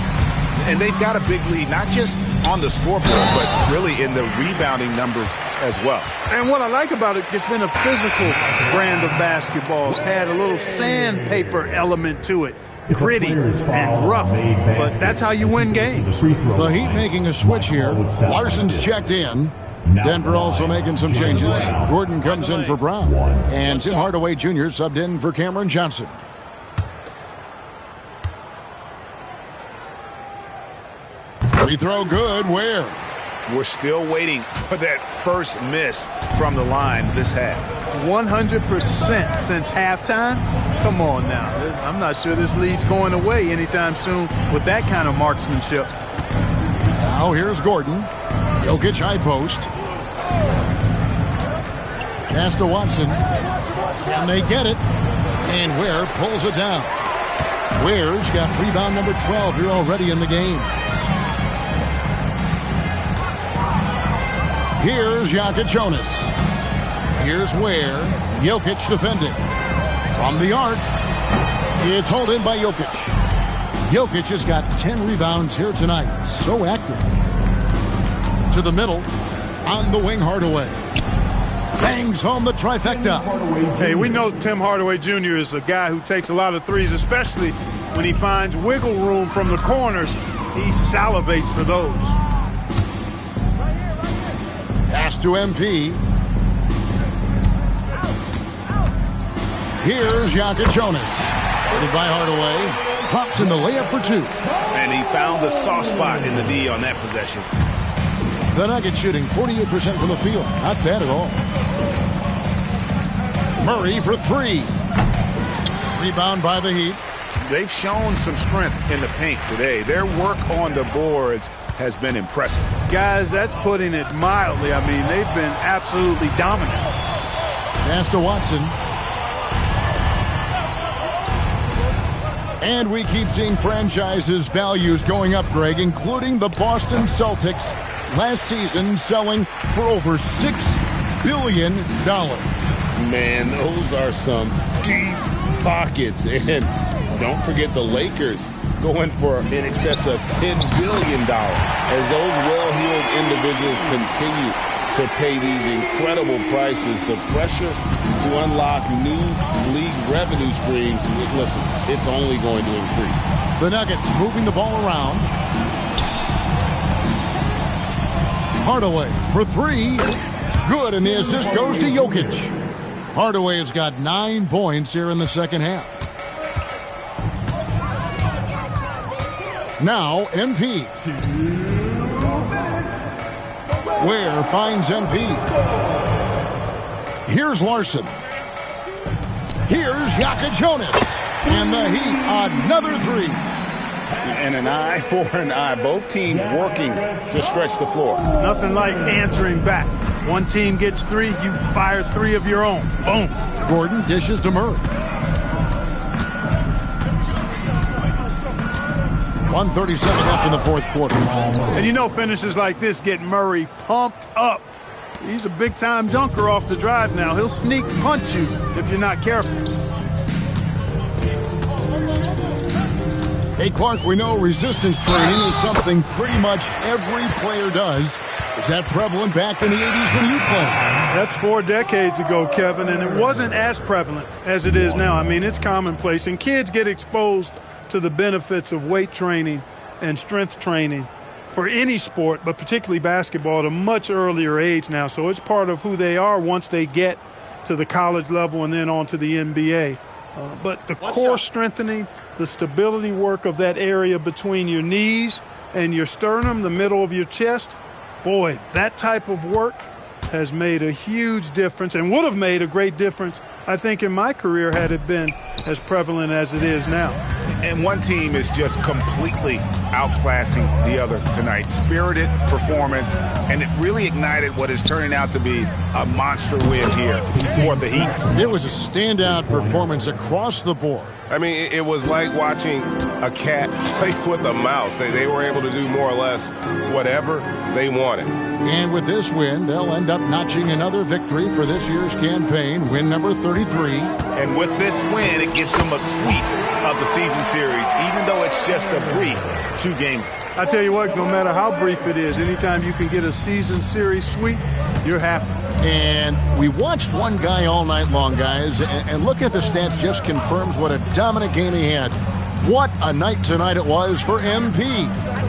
And they've got a big lead, not just on the scoreboard, but really in the rebounding numbers as well. And what I like about it, it's been a physical brand of basketball. It's had a little sandpaper element to it. gritty and rough, but that's how you win games. The Heat making a switch here. Larson's checked in. Denver also making some changes. Gordon comes in for Brown. And Tim Hardaway Jr. subbed in for Cameron Johnson. Free throw good. Where? We're still waiting for that first miss from the line this half. 100% since halftime? Come on now. I'm not sure this lead's going away anytime soon with that kind of marksmanship. Now here's Gordon. Jokic high post. Pass to Watson. And they get it. And Ware pulls it down. Ware's got rebound number 12 here already in the game. Here's Jokic Jonas. Here's Ware. Jokic defending. From the arc. It's hauled in by Jokic. Jokic has got 10 rebounds here tonight. So active. To the middle. On the wing, Hardaway. Bangs home the trifecta. Hey, we know Tim Hardaway Jr. is a guy who takes a lot of threes, especially when he finds wiggle room from the corners. He salivates for those. Pass to MP. Here's Jokic Jonas. Headed by Hardaway. Drops in the layup for two. And he found the soft spot in the D on that possession. The Nuggets shooting 48% from the field. Not bad at all. Murray for three. Rebound by the Heat. They've shown some strength in the paint today. Their work on the boards has been impressive. Guys, that's putting it mildly. I mean, they've been absolutely dominant. Pass to Watson. And we keep seeing franchises' values going up, Greg, including the Boston Celtics last season selling for over $6 billion. Man, those are some deep pockets. And don't forget the Lakers going for in excess of $10 billion as those well-heeled individuals continue to pay these incredible prices. The pressure to unlock new league revenue streams, listen, it's only going to increase. The Nuggets moving the ball around. Hardaway for three. Good, and the assist goes to Jokic. Hardaway has got 9 points here in the second half. Now, MP. Ware finds MP. Here's Larson. Here's Jokic Jonas. And the Heat, another three. And an eye for an eye. Both teams working to stretch the floor. Nothing like answering back. One team gets three, you fire three of your own. Boom. Gordon dishes to Murray. 1:37 left in the fourth quarter. And you know finishes like this get Murray pumped up. He's a big-time dunker off the drive now. He'll sneak punch you if you're not careful. Hey, Clark, we know resistance training is something pretty much every player does. Is that prevalent back in the 80s when you played? That's 4 decades ago, Kevin, and it wasn't as prevalent as it is now. I mean, it's commonplace, and kids get exposed to the benefits of weight training and strength training for any sport, but particularly basketball, at a much earlier age now. So it's part of who they are once they get to the college level and then on to the NBA. But the core strengthening, the stability work of that area between your knees and your sternum, the middle of your chest, boy, that type of work has made a huge difference and would have made a great difference, I think, in my career had it been as prevalent as it is now. And one team is just completely outclassing the other tonight. Spirited performance, and it really ignited what is turning out to be a monster win here for the Heat. It was a standout performance across the board. I mean, it was like watching a cat play with a mouse. They were able to do more or less whatever they wanted. And with this win, they'll end up notching another victory for this year's campaign, win number 33. And with this win, it gives them a sweep of the season series, even though it's just a brief 2-game. I tell you what, no matter how brief it is, anytime you can get a season series sweep, you're happy. And we watched one guy all night long, guys, and look at the stats, just confirms what a dominant game he had. What a night tonight it was for MP.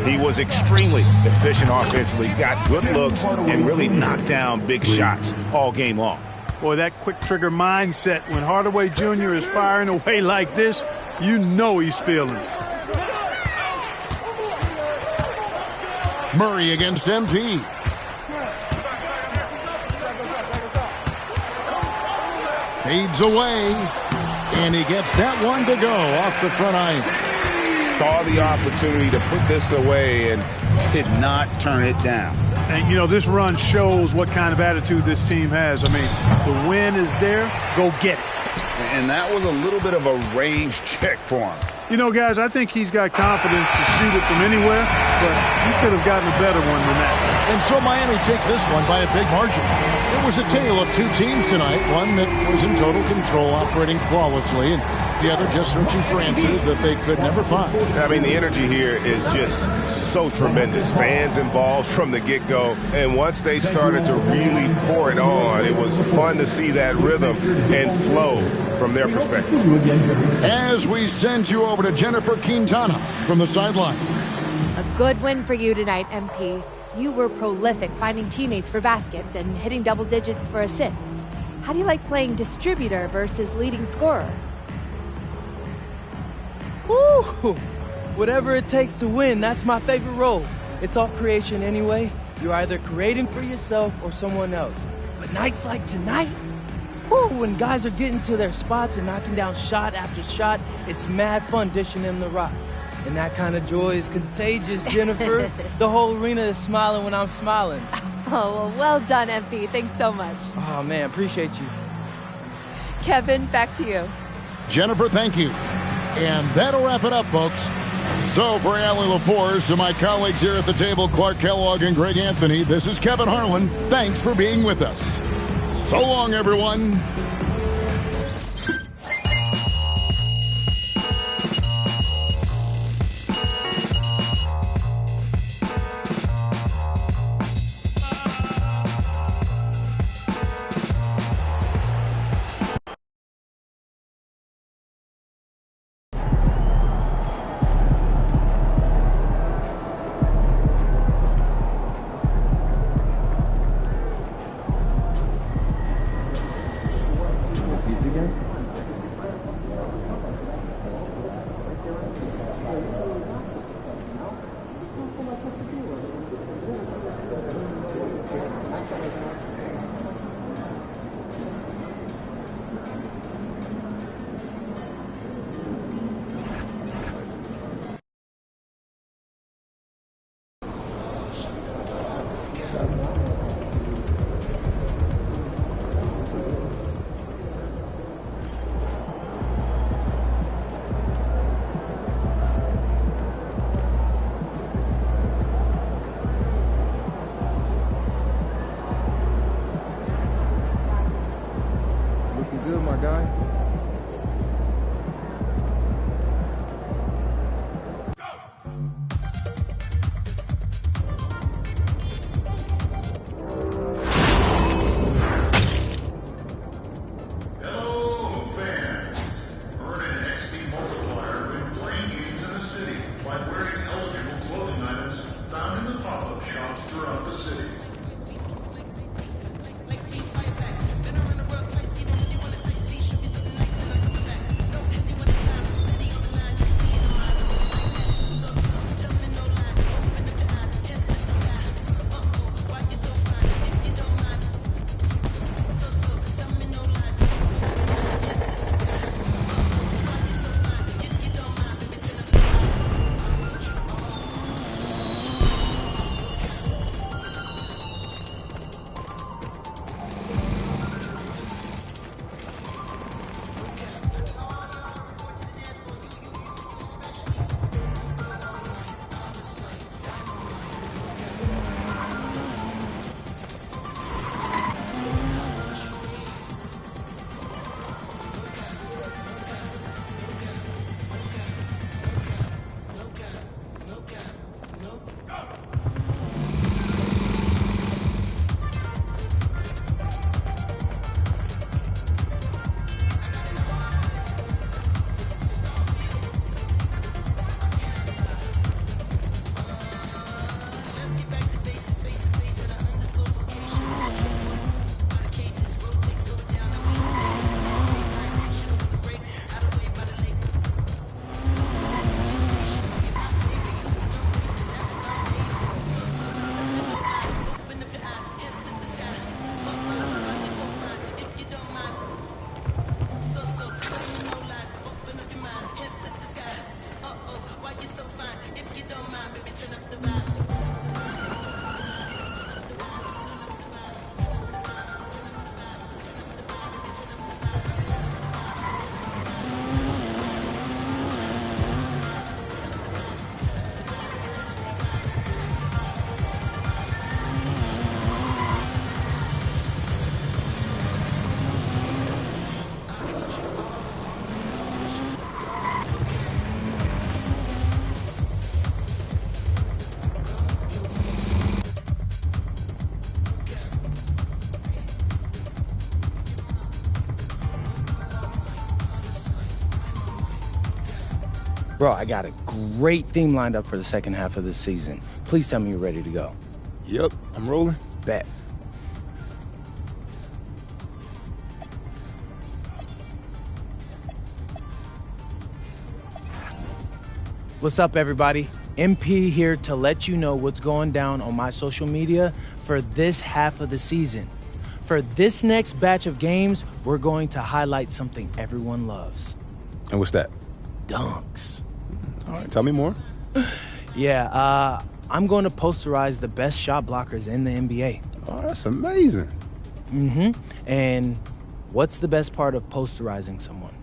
He was extremely efficient offensively, got good looks, and really knocked down big shots all game long. Boy, that quick trigger mindset, when Hardaway Jr. is firing away like this, you know he's feeling it. Murray against MP. Fades away, and he gets that one to go off the front iron. Saw the opportunity to put this away and did not turn it down. And, you know, this run shows what kind of attitude this team has. I mean, the win is there. Go get it. And that was a little bit of a range check for him. You know, guys, I think he's got confidence to shoot it from anywhere, but he could have gotten a better one than that. And so Miami takes this one by a big margin. It was a tale of two teams tonight, one that was in total control, operating flawlessly, and the other just searching for answers that they could never find. I mean, the energy here is just so tremendous. Fans involved from the get-go, and once they started to really pour it on, it was fun to see that rhythm and flow from their perspective. As we send you over to Jennifer Quintana from the sideline. A good win for you tonight, MP. You were prolific finding teammates for baskets and hitting double digits for assists. How do you like playing distributor versus leading scorer? Woo! Whatever it takes to win, that's my favorite role. It's all creation anyway. You're either creating for yourself or someone else. But nights like tonight, when guys are getting to their spots and knocking down shot after shot, it's mad fun dishing them the rock. And that kind of joy is contagious, Jennifer. The whole arena is smiling when I'm smiling. Oh, well done, MP. Thanks so much. Oh, man, appreciate you. Kevin, back to you. Jennifer, thank you. And that'll wrap it up, folks. So for Allie LaForce and my colleagues here at the table, Clark Kellogg and Greg Anthony, this is Kevin Harlan. Thanks for being with us. So long, everyone. Bro, I got a great theme lined up for the second half of the season. Please tell me you're ready to go. Yep, I'm rolling. Bet. What's up, everybody? MP here to let you know what's going down on my social media for this half of the season. For this next batch of games, we're going to highlight something everyone loves. And what's that? Dunks. All right, tell me more. Yeah, I'm going to posterize the best shot blockers in the NBA. Oh, that's amazing. Mm-hmm. And what's the best part of posterizing someone?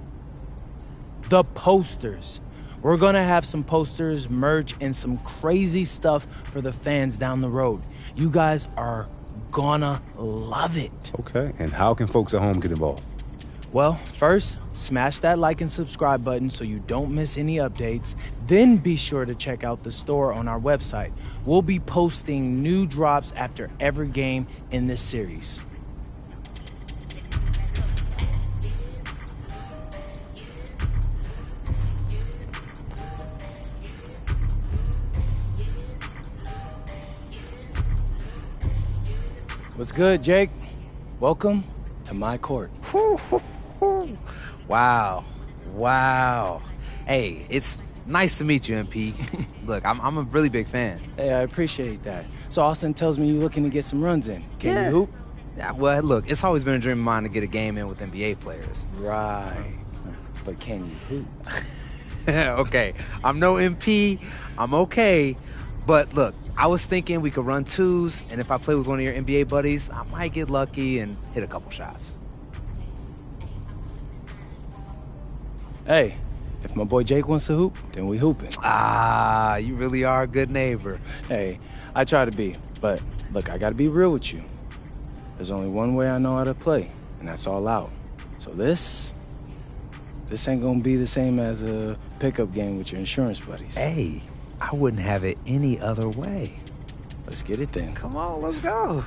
The posters. We're going to have some posters, merch, and some crazy stuff for the fans down the road. You guys are gonna love it. Okay, and how can folks at home get involved? Well, first, smash that like and subscribe button so you don't miss any updates. Then be sure to check out the store on our website. We'll be posting new drops after every game in this series. What's good, Jake? Welcome to my court. Wow. Hey, it's nice to meet you, MP. Look, I'm a really big fan. Hey, I appreciate that. So Austin tells me you're looking to get some runs in. Can you hoop? Yeah, well, look, it's always been a dream of mine to get a game in with NBA players. Right. But can you hoop? Okay, I'm no MP. I'm okay. But look, I was thinking we could run twos, and if I play with one of your NBA buddies, I might get lucky and hit a couple shots. Hey, if my boy Jake wants to hoop, then we hooping. Ah, you really are a good neighbor. Hey, I try to be, but look, I gotta be real with you. There's only one way I know how to play, and that's all out. So this ain't gonna be the same as a pickup game with your insurance buddies. Hey, I wouldn't have it any other way. Let's get it then. Come on, let's go.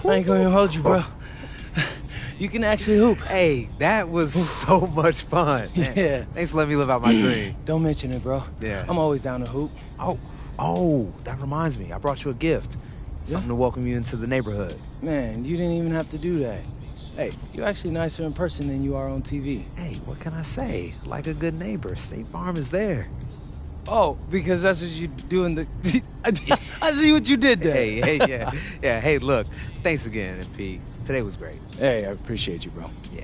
I ain't gonna hold you, bro. You can actually hoop. Hey, that was so much fun. Man, yeah. Thanks for letting me live out my dream. Don't mention it, bro. Yeah. I'm always down to hoop. Oh, that reminds me. I brought you a gift. Something to welcome you into the neighborhood. Man, you didn't even have to do that. Hey, you're actually nicer in person than you are on TV. Hey, what can I say? Like a good neighbor, State Farm is there. Oh, because that's what you do in the... I see what you did there. Hey, yeah. Yeah, hey, look. Thanks again, MP. Today was great. Hey, I appreciate you, bro. Yeah.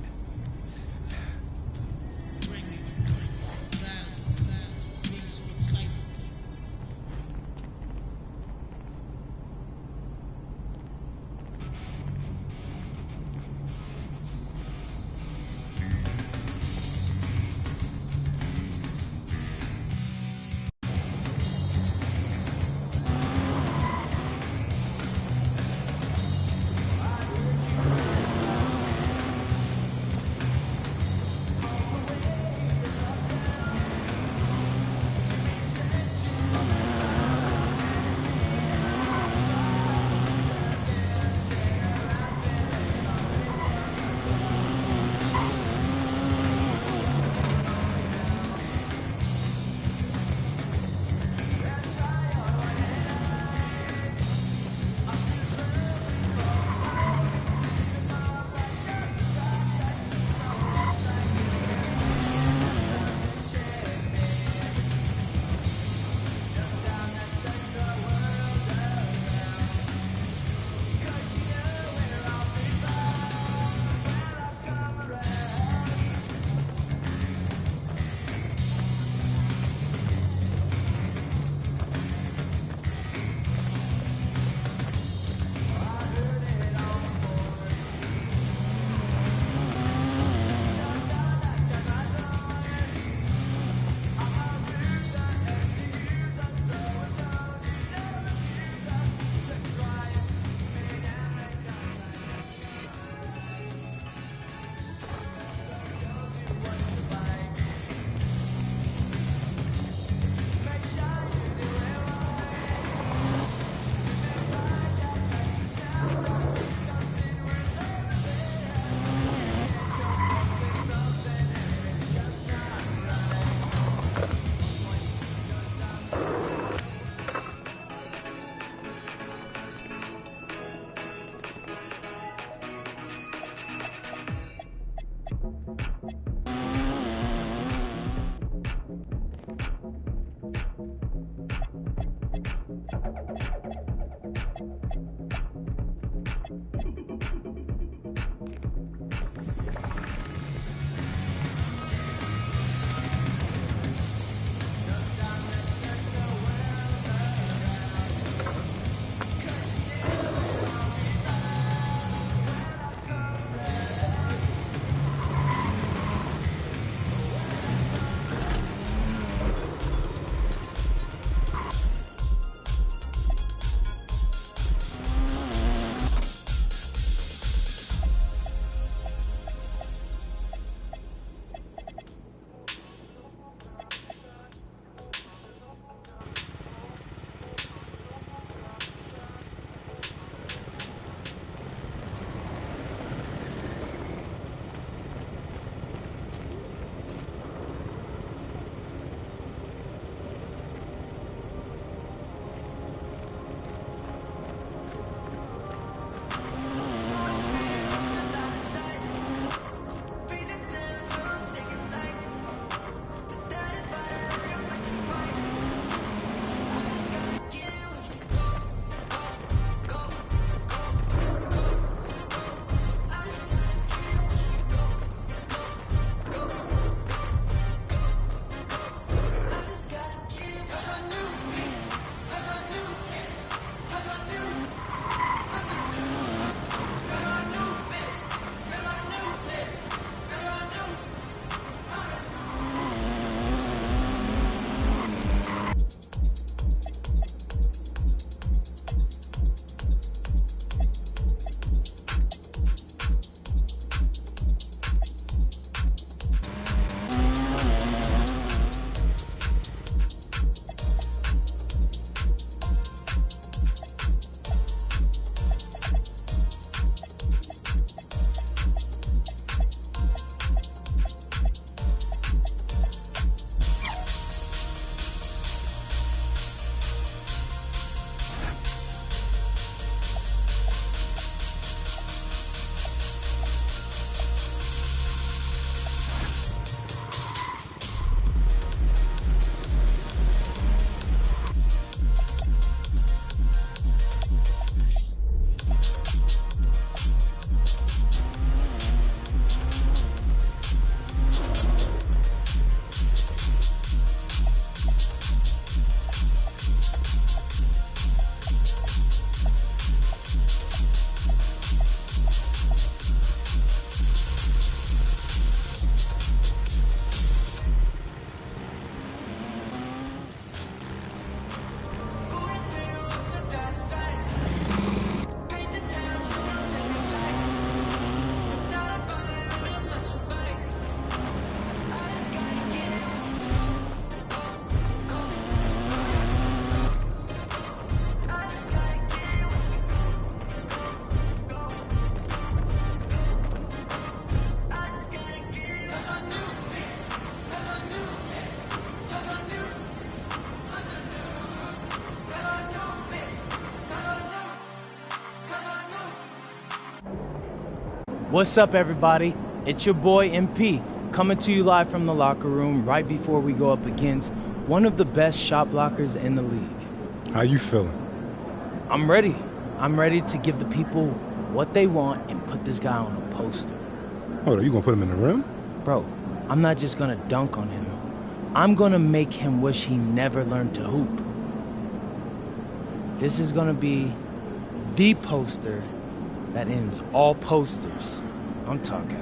What's up, everybody? It's your boy MP, coming to you live from the locker room right before we go up against one of the best shot blockers in the league. How you feeling? I'm ready. I'm ready to give the people what they want and put this guy on a poster. Oh, you gonna put him in the rim? Bro, I'm not just gonna dunk on him. I'm gonna make him wish he never learned to hoop. This is gonna be the poster that ends all posters. I'm talking,